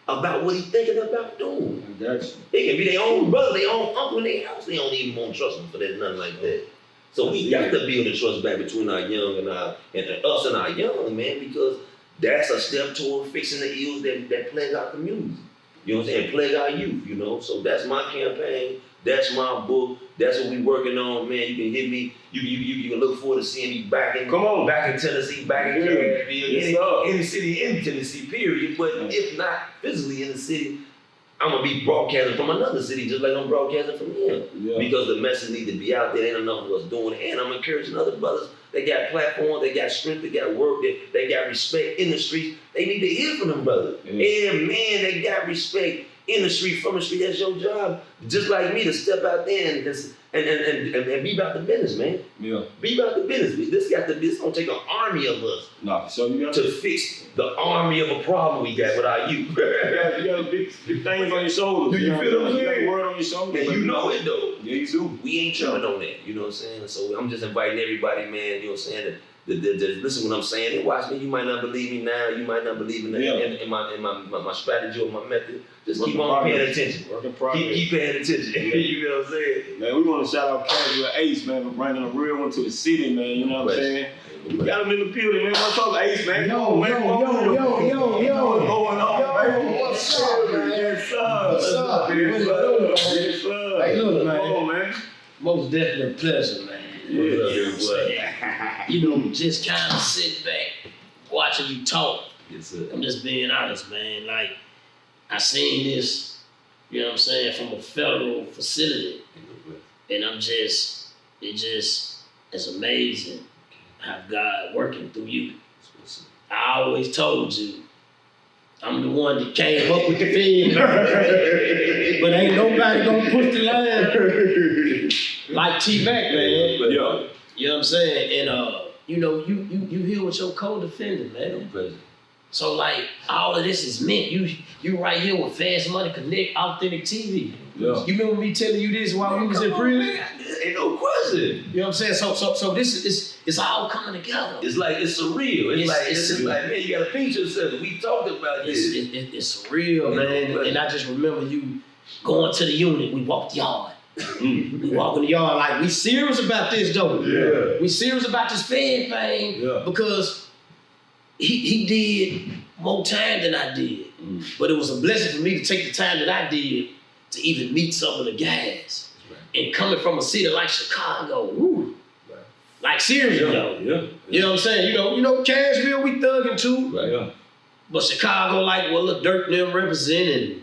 about what he's thinking about doing. I got you. They can be their own brother, their own uncle in their house. They don't even want to trust them for that, nothing like that. So we got to build the trust back between our young and us and our young, man, because that's a step toward fixing the ills that plague our community. You know what I'm saying? Plague our youth, you know? So that's my campaign. That's my book. That's what we working on, man. You can hit me. You can look forward to seeing me back in Tennessee, back in Carolina, any city in Tennessee, period. But if not physically in the city, I'm gonna be broadcasting from another city, just like I'm broadcasting from here. Yeah. Because the message needs to be out there. Ain't enough of us doing it. And I'm encouraging other brothers they got platforms, they got strength, they got work, they got respect in the streets. They need to hear from them, brother. And man, they got respect in the street, from the street. That's your job. Just like me to step out there and be about the business, man. Yeah. Be about the business. This gonna take an army of us. Nah, so you got to fix the army of a problem we got with our youth. you got big things on your shoulders. Do you feel what I'm saying? You got the word on your shoulders. And you know it though. Yeah, you do. We ain't tripping on that. You know what I'm saying? So I'm just inviting everybody, man. You know what I'm saying? To listen what I'm saying and watch me. You might not believe me now. You might not believe in my strategy or my method. Just keep on paying attention. Keep paying attention. You know what I'm saying? Man, we want to shout out Casual Ace, man, for bringing a real one to the city, man. You know what I'm saying? We got him in the building, man. What's up, Ace, man? Yo. What's going on, baby? What's up, man? Yes, sir. What's up? Yes, sir. Hey, look, man. Come on, man. Most definitely a pleasure, man. Yeah. You know, just kind of sit back, watching you talk. Yes, sir. I'm just being honest, man. Like, I seen this, you know what I'm saying, from a federal facility. And it's amazing how God working through you. I always told you, I'm the one that came up with the thing. But ain't nobody gonna push the line like T-Mac, man. Yeah. You know what I'm saying? And you know, you here with your co-defendant, man. So like all of this is meant. You right here with Fast Money Connect, Authentic TV. Yeah. You remember me telling you this while we was in prison? Ain't no question. You know what I'm saying? So this is it's all coming together. It's like it's surreal. It's like man, you gotta pinch yourself. We talked about this. It's surreal, man. And I just remember you going to the unit. We walked the yard. We walk in the yard like we serious about this though. Yeah. We serious about this Fed thing because he did more time than I did. But it was a blessing for me to take the time that I did to even meet some of the guys. And coming from a city like Chicago, woo. Like seriously though. Yeah. You know what I'm saying? You know, Cashville we thugging too. Right. Yeah. But Chicago, like well, look, Dirk and them represent and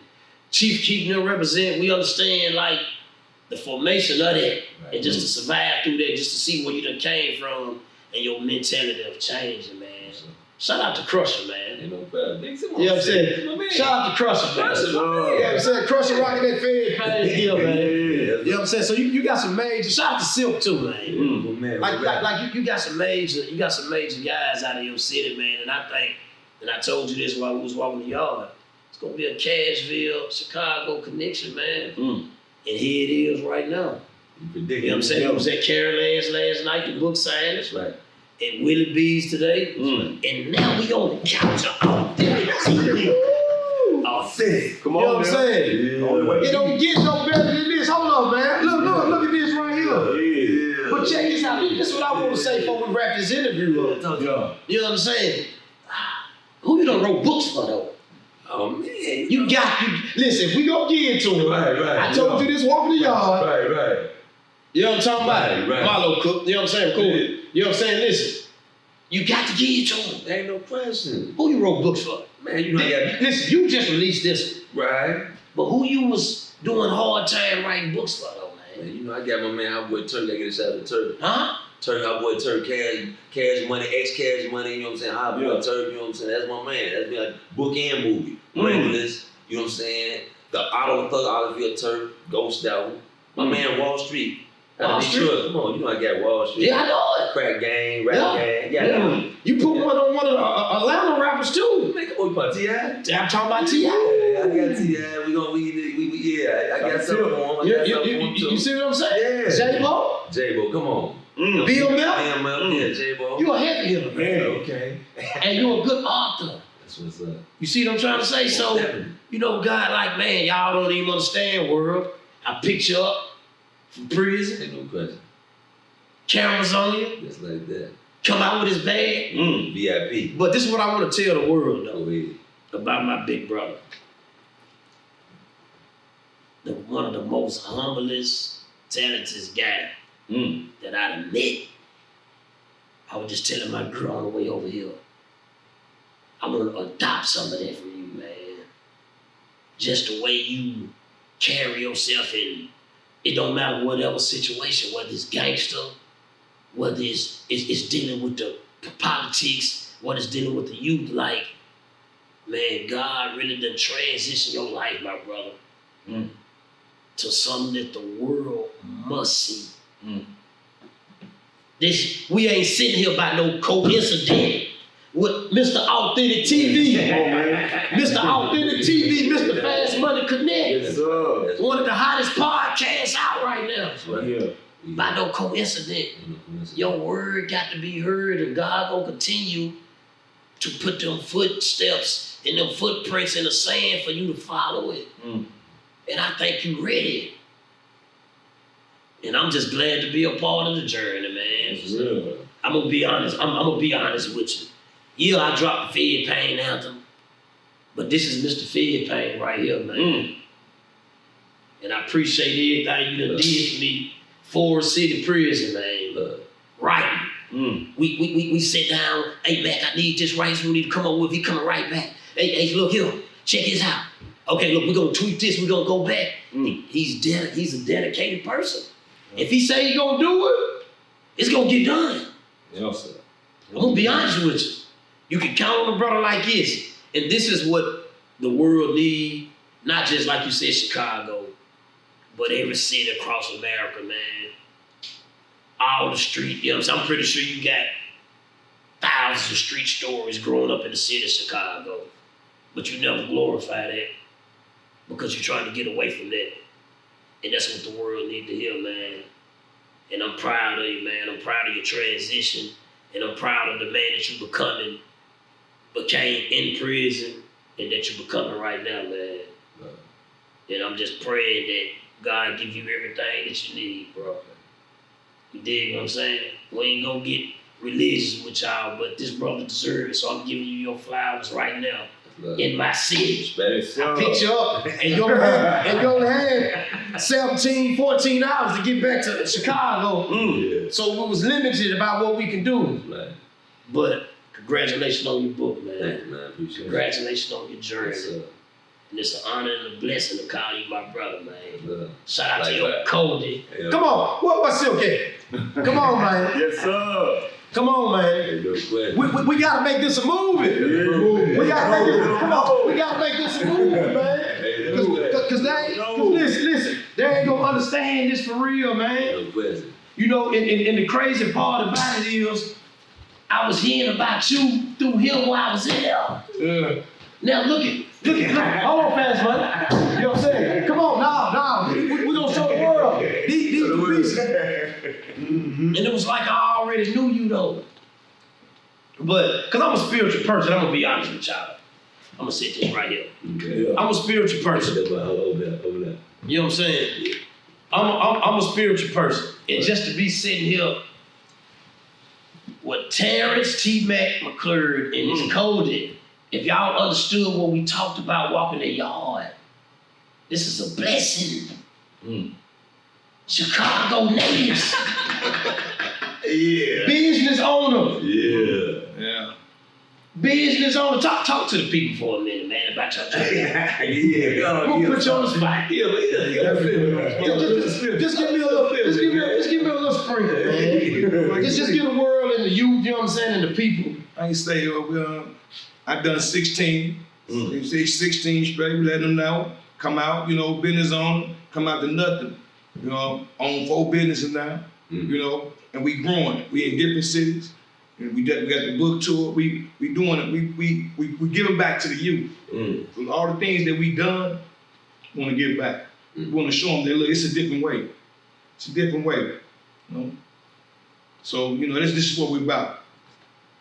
Chief Keef and them represent, we understand like the formation of that. Right. And just to survive through that, just to see where you done came from and your mentality of changing, man. Shout out to Crusher, man. You know what I'm saying? Shout out to Crusher, man. You know what I'm saying? Crusher rocking that Fed pain deal, man. You know what I'm saying? So you got some major, shout out to Silk too, man. Like you got some major guys out of your city, man. And I think, and I told you this while we was walking the yard, it's gonna be a Cashville, Chicago connection, man. And here it is right now. You know what I'm saying? I was at Carolyn's last night, the book signing. That's right. And Willie B's today. And now we on the couch of Authentic. Come on, you know what I'm saying? Yeah. It don't get no better than this. Hold on, man. Look at this right here. Yeah. But check this out. This is what I want to say before we wrap this interview up. Yeah. You know what I'm saying? Who you done wrote books for though? Oh man. Listen, if we gonna get into it. Right. I told you this walking the yard. Right. You know what I'm talking about? Right. Marlo Cook. You know what I'm saying? Cool. Yeah. You know what I'm saying? Listen, you got to give it to him. Ain't no question. Who you wrote books for? Man, you know Listen, you just released this one. right. But who you was doing hard time writing books for though, man? Man, you know I got my man, our boy Turk. I get a shout out to Turk. Huh? Turk, our boy Turk, Cash Money, Cash Money. You know what I'm saying? Our boy Turk. You know what I'm saying? That's my man. That's me like book and movie. Reckless. You know what I'm saying? The Auto Thug, Oliver Turk, Ghost Devil. My man Wall Street. Wall Street? Come on, you know I got Wall Street. Yeah, I know it. Crack gang, rap gang. Yeah. You put one on one of the Atlanta rappers too. Man, come on, you about T.I.? I'm talking about T.I. Yeah, I got T.I. I got something for him. You see what I'm saying? Yeah. J-Bo? J-Bo, come on. Bill Mel? Yeah, J-Bo. You a heavy hitter, man. Okay. And you a good author. That's what's up. You see what I'm trying to say? So, you know, God, like, man, y'all don't even understand, world. I picked you up from prison. Ain't no question. Cameras on you. Just like that. Come out with his bag. VIP. But this is what I want to tell the world, though, Go ahead. about my big brother. One of the most humblest, talented guy that I've met. I was just telling my girl on the way over here, I want to adopt some of that from you, man. Just the way you carry yourself in, it don't matter whatever situation, whether it's gangster, whether it's dealing with the politics, whether it's dealing with the youth, like, man, God really done transition your life, my brother, to something that the world must see. We ain't sitting here by no coincidence with Mr. Authentic TV. Mr. Authentic TV, Mr. Fast Money Connect. Yes, sir. One of the hottest podcasts out right now. Yeah. By no coincidence. Your word got to be heard, and God gonna continue to put them footsteps and them footprints in the sand for you to follow it. And I think you ready. And I'm just glad to be a part of the journey, man. Real. I'm gonna be honest. I'm gonna be honest with you. Yeah, I dropped the Fed Pain anthem, but this is Mr. Fed Pain right here, man. And I appreciate everything you done did for me. Forest City Prison, man. Right. We sit down. Hey, Mac, I need this right here. We need to come up with. He coming right back. Hey, look here. Check this out. Okay, look, we're gonna tweak this. We're gonna go back. He's a dedicated person. If he say he gonna do it, it's gonna get done. Yes, sir. I'm gonna be honest with you. You can count on a brother like this. And this is what the world need, not just like you said, Chicago, but every city across America, man. All the street, you know what I'm saying? I'm pretty sure you got thousands of street stories growing up in the city of Chicago. But you never glorify that because you're trying to get away from that. And that's what the world need to hear, man. And I'm proud of you, man. I'm proud of your transition. And I'm proud of the man that you became in prison and that you're becoming right now, man. And I'm just praying that God give you everything that you need, bro. You dig what I'm saying? We ain't gonna get religious with y'all, but this brother deserves it, so I'm giving you your flowers right now. In my city. I picked you up and you only had 17, 14 hours to get back to Chicago. So we was limited about what we can do. But congratulations on your book, man. Thank you, man. Appreciate it. Congratulations on your journey. Yes, sir. And it's an honor and a blessing to call you my brother, man. Shout out Like to your that. Cody. Yeah. Come on, what's Silk at? Come on, man. Yes, sir. Come on, man. We gotta make this a movie. We gotta make this. Come on, we gotta make this a movie, man. Cause listen, they ain't gonna understand this for real, man. You know, and the crazy part about it is, I was hearing about you through him while I was there. Now look, hold on, Fast Money. You know what I'm saying? Come on, nah, we gonna show the world. These pieces. And it was like I already knew you though. But, cause I'm a spiritual person, I'm gonna be honest with y'all. I'm gonna sit this right here. Okay. I'm a spiritual person. Over there. You know what I'm saying? I'm a spiritual person. And just to be sitting here with Terrance, T-Mac, McClurge, and this Cody, if y'all understood what we talked about walking the yard, this is a blessing. Chicago natives. Yeah. Business owner. Yeah. Business owner. Talk to the people for a minute, man, about your job. Yeah. Who put you on the spot? Just give me a little sprinkle, man. Just give the world and the youth, you know what I'm saying, and the people. I ain't stay here. I've done 16. You say 16 straight, we let them know. Come out, you know, business owner, come out to nothing. You know, own 4 businesses now, you know, and we growing. We in different cities. And we got the book tour. We doing it. We giving back to the youth. From all the things that we done, we want to give back. We want to show them that, look, it's a different way. It's a different way, you know. So, you know, this is what we're about.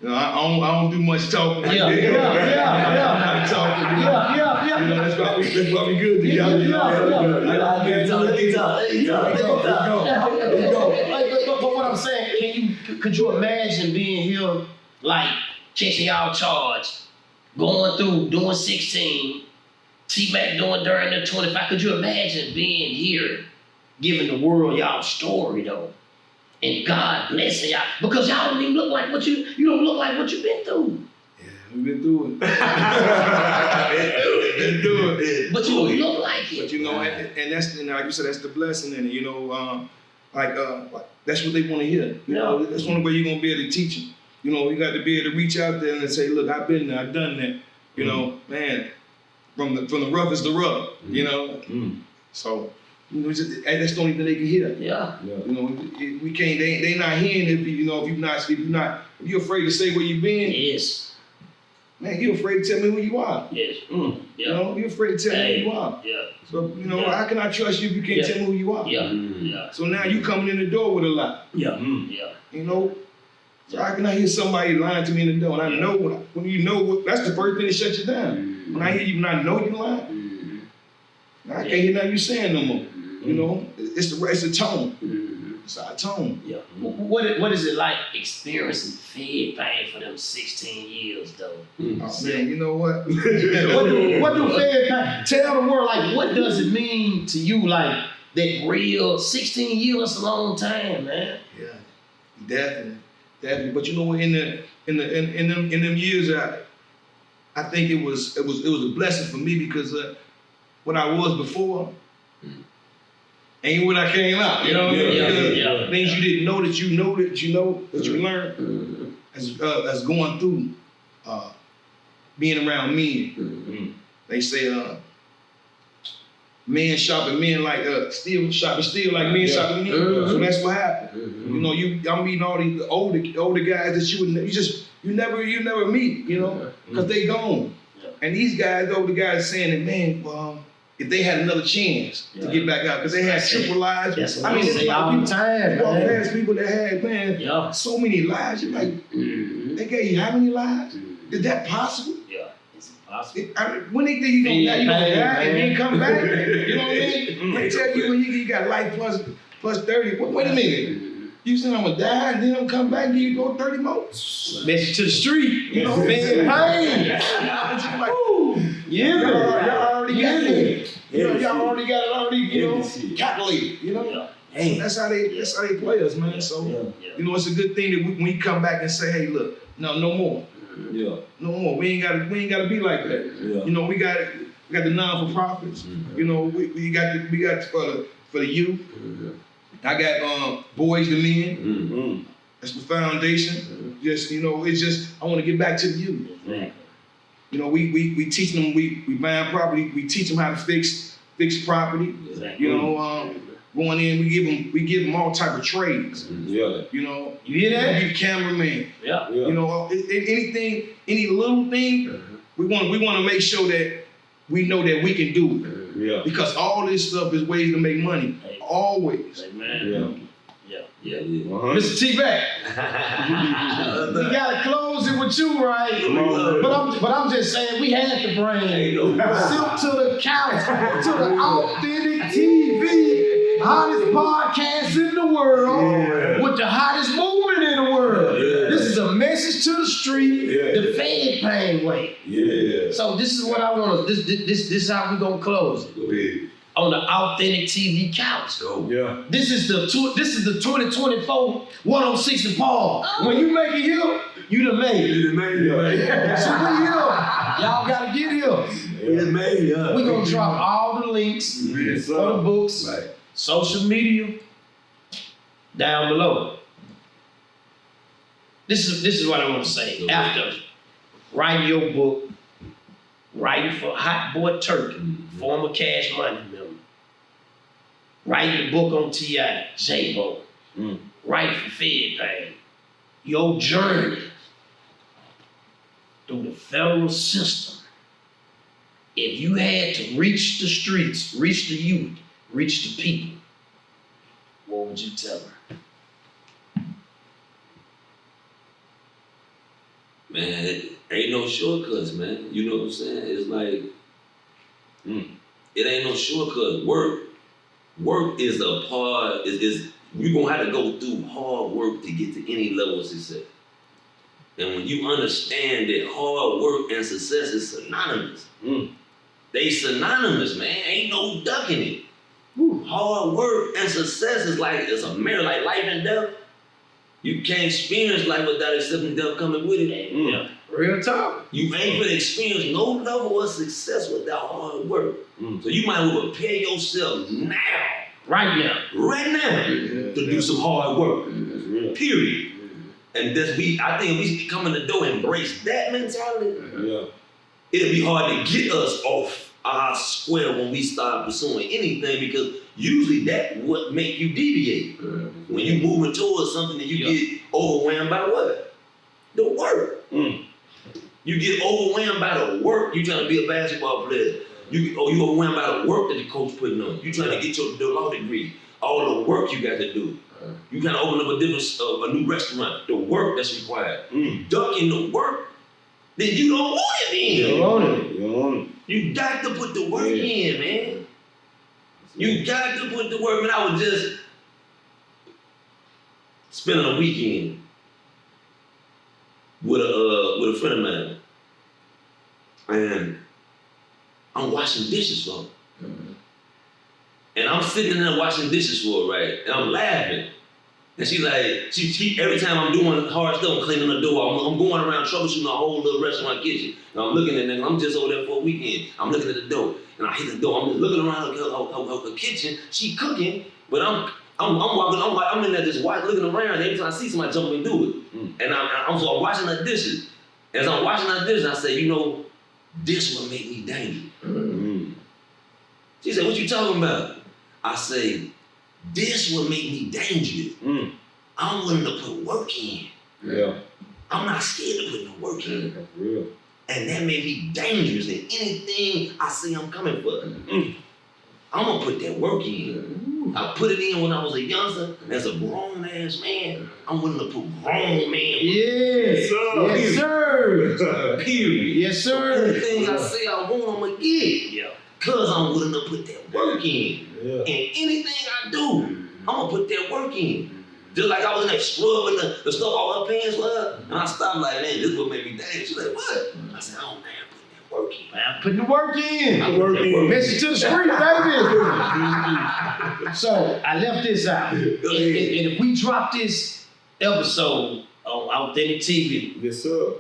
You know, I don't do much talking. Yeah. You know, that's why we good together. But what I'm saying, could you imagine being here, like catching y'all charge, going through, doing 16, T-Mac doing during the 25? Could you imagine being here, giving the world y'all story though? And God blessing y'all, because y'all don't even look like what you don't look like what you've been through. Yeah, we've been through it. But you don't look like it. But you know, and that's, and like you said, that's the blessing in it. You know, like that's what they want to hear. You know, that's the only way you're gonna be able to teach them. You know, you got to be able to reach out there and say, look, I've been there, I've done that. You know, man, from the rough is the rough. You know, so. You know, that's the only thing they can hear. Yeah. You know, we can't. They not hearing it. You know, if you're afraid to say where you been. Yes. Man, you're afraid to tell me who you are. Yes. You know, you're afraid to tell me who you are. Yeah. So you know, how can I trust you if you can't tell me who you are? Yeah. Yeah. So now you coming in the door with a lie. Yeah. Yeah. You know. So how can I hear somebody lying to me in the door? And I know when you know that's the first thing that shuts you down. When I hear you, when I know you lying, I can't hear nothing you saying no more. You know, it's the tone. It's our tone. Yeah. What is it like experiencing fed pain for them 16 years though? Oh man, you know what? what do fed pain? Tell the world, like, what does it mean to you, like that real 16 years? That's a long time, man. Yeah, definitely. But you know, in them years, I think it was a blessing for me because what I was before. Ain't what I came out, you know what I mean? Things you didn't know that you learned as going through being around men. They say men shopping men like steel shopping like men shopping men. So that's what happened. You know, I'm meeting all these older guys that you never meet, you know, because they gone. And these guys, older guys saying that, man, well, if they had another chance to get back out, because they had triple lives. That's what I say all the time, walk man. past people that had, man, so many lives. You're like, they gave you how many lives? Is that possible? Yeah, it's impossible. When they think you gonna die and then come back, you know what I mean? They tell you when you got life plus 30. Wait a minute. You said I'm gonna die and then I'm come back and you go 30 more? Message to the street, you know, fed pain. Y'all already got it. Y'all already got it calculated. You know, so that's how they play us, man. So you know, it's a good thing that when we come back and say, hey, look, no more. No more. We ain't gotta be like that. You know, we got the non-for-profits. You know, we got for the youth. I got Boys to Men. That's the foundation. Just, you know, it's just I want to get back to the youth. You know, we teach them, we buying property, we teach them how to fix property. You know, going in, we give them all type of trades. You know, you hear that? You cameraman. You know, anything, any little thing, we want to make sure that we know that we can do it. Because all this stuff is ways to make money. Always. Mr. T-Back. We gotta close it with you, right? But I'm just saying we had to bring Silk to the couch, to the Authentic TV, hottest podcast in the world, with the hottest movement in the world. This is a message to the street, the fed pain way. So this is what I want to. This is how we gonna close it. On the Authentic TV couch. This is the 2024 106 and Paul. When you make it here, you done made it. So we here. Y'all gotta get here. We gonna drop all the links for the books, social media, down below. This is what I want to say. After writing your book, writing for Hot Boy Turkey, former Cash Money member, writing the book on T.I., J-Bo, writing for Fed Pain, your journey through the federal system. If you had to reach the streets, reach the youth, reach the people, what would you tell her? Man, ain't no shortcuts, man. You know what I'm saying? It's like, it ain't no shortcut. Work is a part, you're gonna have to go through hard work to get to any level of success. And when you understand that hard work and success is synonymous, they synonymous, man. Ain't no ducking it. Hard work and success is like, it's a mirror, like life and death. You can't experience life without accepting death coming with it. Real talk. You ain't gonna experience no level of success without hard work. So you might as well prepare yourself now Right now. to do some hard work. Period. And I think we come in the door and embrace that mentality. It'll be hard to get us off our square when we start pursuing anything, because usually that what make you deviate. When you moving towards something and you get overwhelmed by what? The work. You get overwhelmed by the work. You trying to be a basketball player. You overwhelmed by the work that the coach putting on. You trying to get your law degree. All the work you got to do. You trying to open up a new restaurant. The work that's required. Ducking the work, then you don't want it in. You don't want it. You got to put the work in, man. You got to put the work in. I was just spending a weekend with a friend of mine, and I'm washing dishes for her. And I'm sitting there washing dishes for her, right? And I'm laughing. And she's like, she every time I'm doing hard stuff, I'm cleaning the door, I'm going around troubleshooting a whole little restaurant kitchen. And I'm looking at it, and I'm just over there for a weekend. I'm looking at the door, and I hit the door. I'm just looking around her kitchen. She cooking, but I'm walking. I'm in there just looking around. Every time I see somebody jump and do it, and I'm washing her dishes. As I'm washing her dishes, I say, this will make me dangerous. She said, "What you talking about?" I say, "This will make me dangerous. I'm willing to put work in. I'm not scared to put no work in. And that made me dangerous in anything I say I'm coming for. I'm gonna put that work in. I put it in when I was a youngster. As a grown ass man, I'm willing to put grown man. Yes, sir. Period. Yes, sir. Anything I say I want, I'm gonna get. Cause I'm willing to put that work in. And anything I do, I'm gonna put that work in. Just like I was in there scrubbing the stuff off her pants for her, and I stopped like, man, this what made me dance. She's like, what? I said, oh man, putting that work in. Man, putting the work in. Message to the street, baby. So I left this out. And if we drop this episode on Authentic TV, Yes, sir.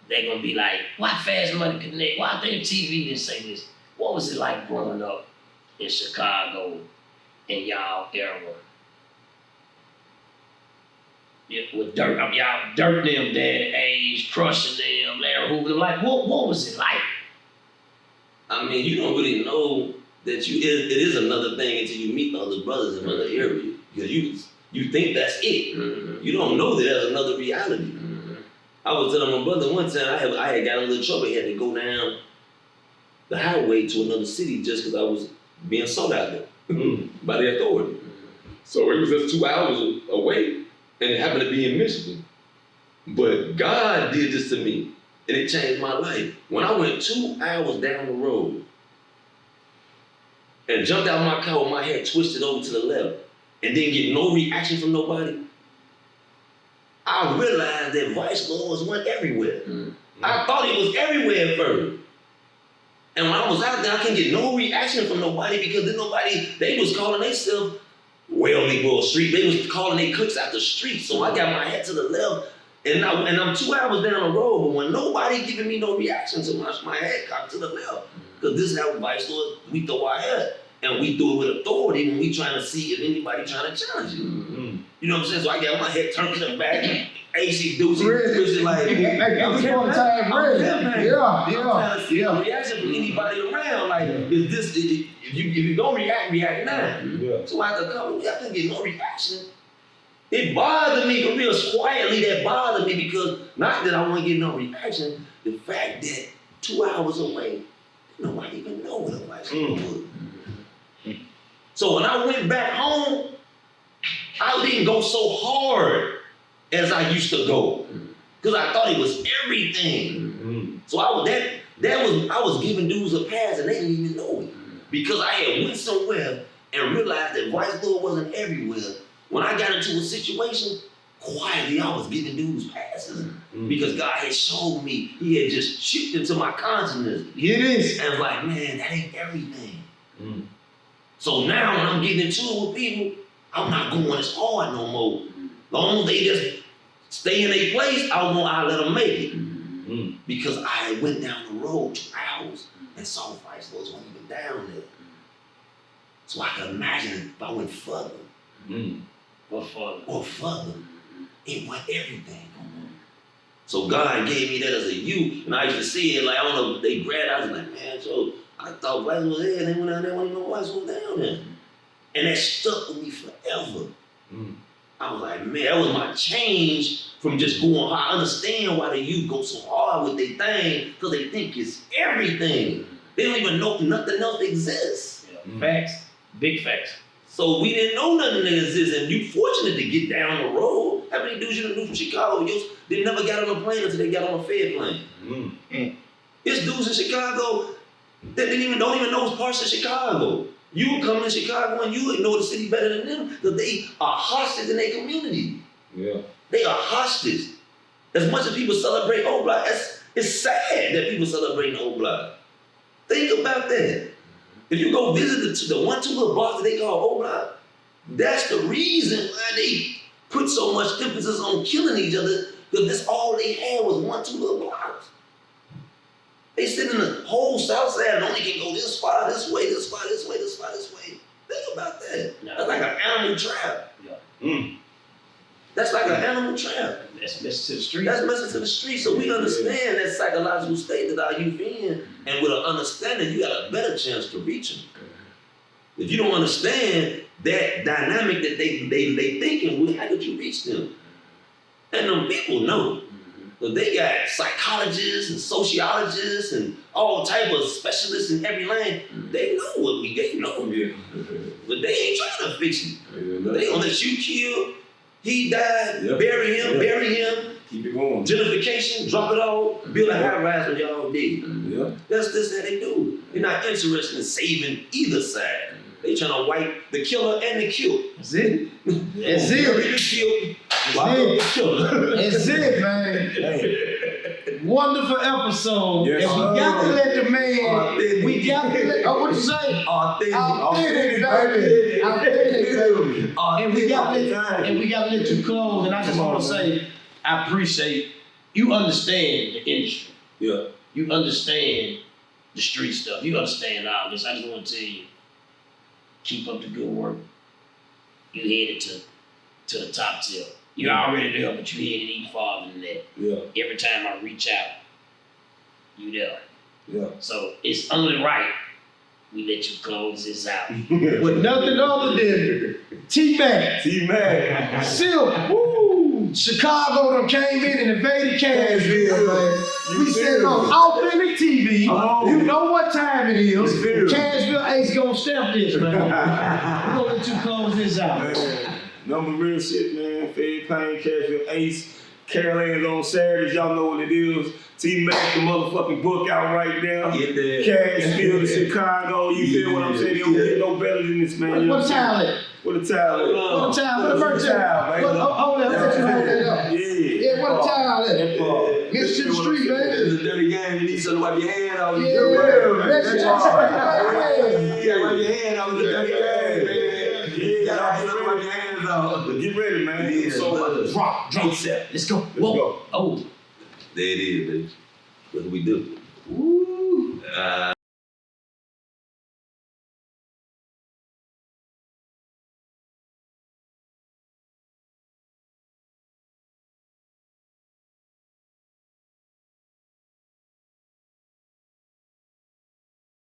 they're gonna be like, why Fast Money Connect? Why Authentic TV didn't say this? What was it like growing up in Chicago in y'all era? With dirt, y'all dirt them daddy age, crushing them, Larry Hoover. Like, what was it like? I mean, you don't really know that it is another thing until you meet other brothers in other areas. Because you think that's it. You don't know that there's another reality. I was telling my brother one time, I had got in a little trouble. I had to go down the highway to another city just because I was being sought out there by the authority. So it was just 2 hours away, and it happened to be in Michigan. But God did this to me, and it changed my life. When I went 2 hours down the road and jumped out of my car with my head twisted over to the left and didn't get no reaction from nobody, I realized that vice lords went everywhere. I thought it was everywhere at first. And when I was out there, I couldn't get no reaction from nobody because they was calling themselves Well Street. They was calling their cooks out the street. So I got my head to the left, and I'm 2 hours down the road, but when nobody giving me no reaction to my head cocked to the left, because this is how vice lords, we throw our head. And we do it with authority when we trying to see if anybody trying to challenge you. You know what I'm saying? So I got my head turned to the back, AC doozy, like, I'm trying to see a reaction from anybody around. Like, is this, if you don't react now. So after a couple weeks, I couldn't get no reaction. It bothered me for real quietly. That bothered me because not that I want to get no reaction, the fact that 2 hours away, nobody even know what a vice lord was. So when I went back home, I didn't go so hard as I used to go, because I thought it was everything. So I was giving dudes a pass and they didn't even know it, because I had went somewhere and realized that vice lord wasn't everywhere. When I got into a situation, quietly I was giving dudes passes because God had showed me. He had just chipped into my consciousness. It is. And I was like, man, that ain't everything. So now when I'm getting into it with people, I'm not going as hard no more. Long as they just stay in their place, I let them make it. Because I went down the road 2 hours and saw vice lords weren't even down there. So I can imagine if I went further. Or further. Or further. It went everything. So God gave me that as a youth, and I used to see it like, I don't know, they grabbed, I was like, man, so I thought blacks was there, and they went down there, wanted to know whites was down there. And that stuck with me forever. I was like, man, that was my change from just going hard. I understand why the youth go so hard with their thing, because they think it's everything. They don't even know nothing else exists. Yeah. Facts. Big facts. So we didn't know nothing that exists, and you fortunate to get down the road. How many dudes you knew from Chicago? They never got on a plane until they got on a Fed plane. There's dudes in Chicago that don't even know parts of Chicago. You come in Chicago and you know the city better than them because they are hostage in their community. Yeah. They are hostage. As much as people celebrate Old Block, it's sad that people celebrate Old Block. Think about that. If you go visit the 1-2 little blocks that they call Old Block, that's the reason why they put so much emphasis on killing each other, because that's all they had was 1-2 little blocks. They sit in the whole South Side and only can go this far, this way, this far, this way, this far, this way. Think about that. That's like an animal trap. That's like an animal trap. That's message to the street. That's message to the street. So we understand that psychological state that our youth in, and with an understanding, you got a better chance to reach them. If you don't understand that dynamic that they thinking, well, how could you reach them? And them people know. So they got psychologists and sociologists and all type of specialists in every lane. They know what they know. But they ain't trying to fix you. They gonna let you kill. He died, bury him. Keep it going. Gentrification, drop it all, build a high rise when y'all dead. That's how they do. They're not interested in saving either side. They trying to wipe the killer and the killed. That's it. That's Bury it. the killed, That's wipe the killer. That's it, man. Wonderful episode. Yes, and we got to let the man. We got to let. Oh, what you say? Authentic, baby. Authentic. And we got to let you close. And I just want to say, I appreciate you understand the industry. Yeah. You understand the street stuff. You understand all this. I just want to tell you, keep up the good work. You headed to the top tier. You're already there, but you headed even farther than that. Yeah. Every time I reach out, you there. Yeah. So it's only right we let you close this out. With nothing other than T-Mac. T-Mac. Silk. Woo! Chicago done came in and invaded Cashville, man. We said on Authentic TV. Oh. You know what time it is. It's Cashville Ace gonna stamp this, man. We're gonna let you close this out. Man. Number real shit, man. Fed Pain, Cashville Ace. Carolina's on Saturdays. Y'all know what it is. T-Mac, the motherfucking book out right now. Get there. Cashville to Chicago. You feel what I'm saying? You don't get no better than this, man. What a talent. What a talent. What a talent. What a merch. man. Hold on, let you hold that up. Yeah. What a talent. Get to the street, man. It's a dirty game. You need something to wipe your hand off. Yeah, that's right. You gotta wipe your hand off. It's a dirty game, man. You gotta wipe your hands off. Get ready, man. Yeah, So, Drop. Let's go. Whoa. Oh. There it is, baby. What do we do? Woo.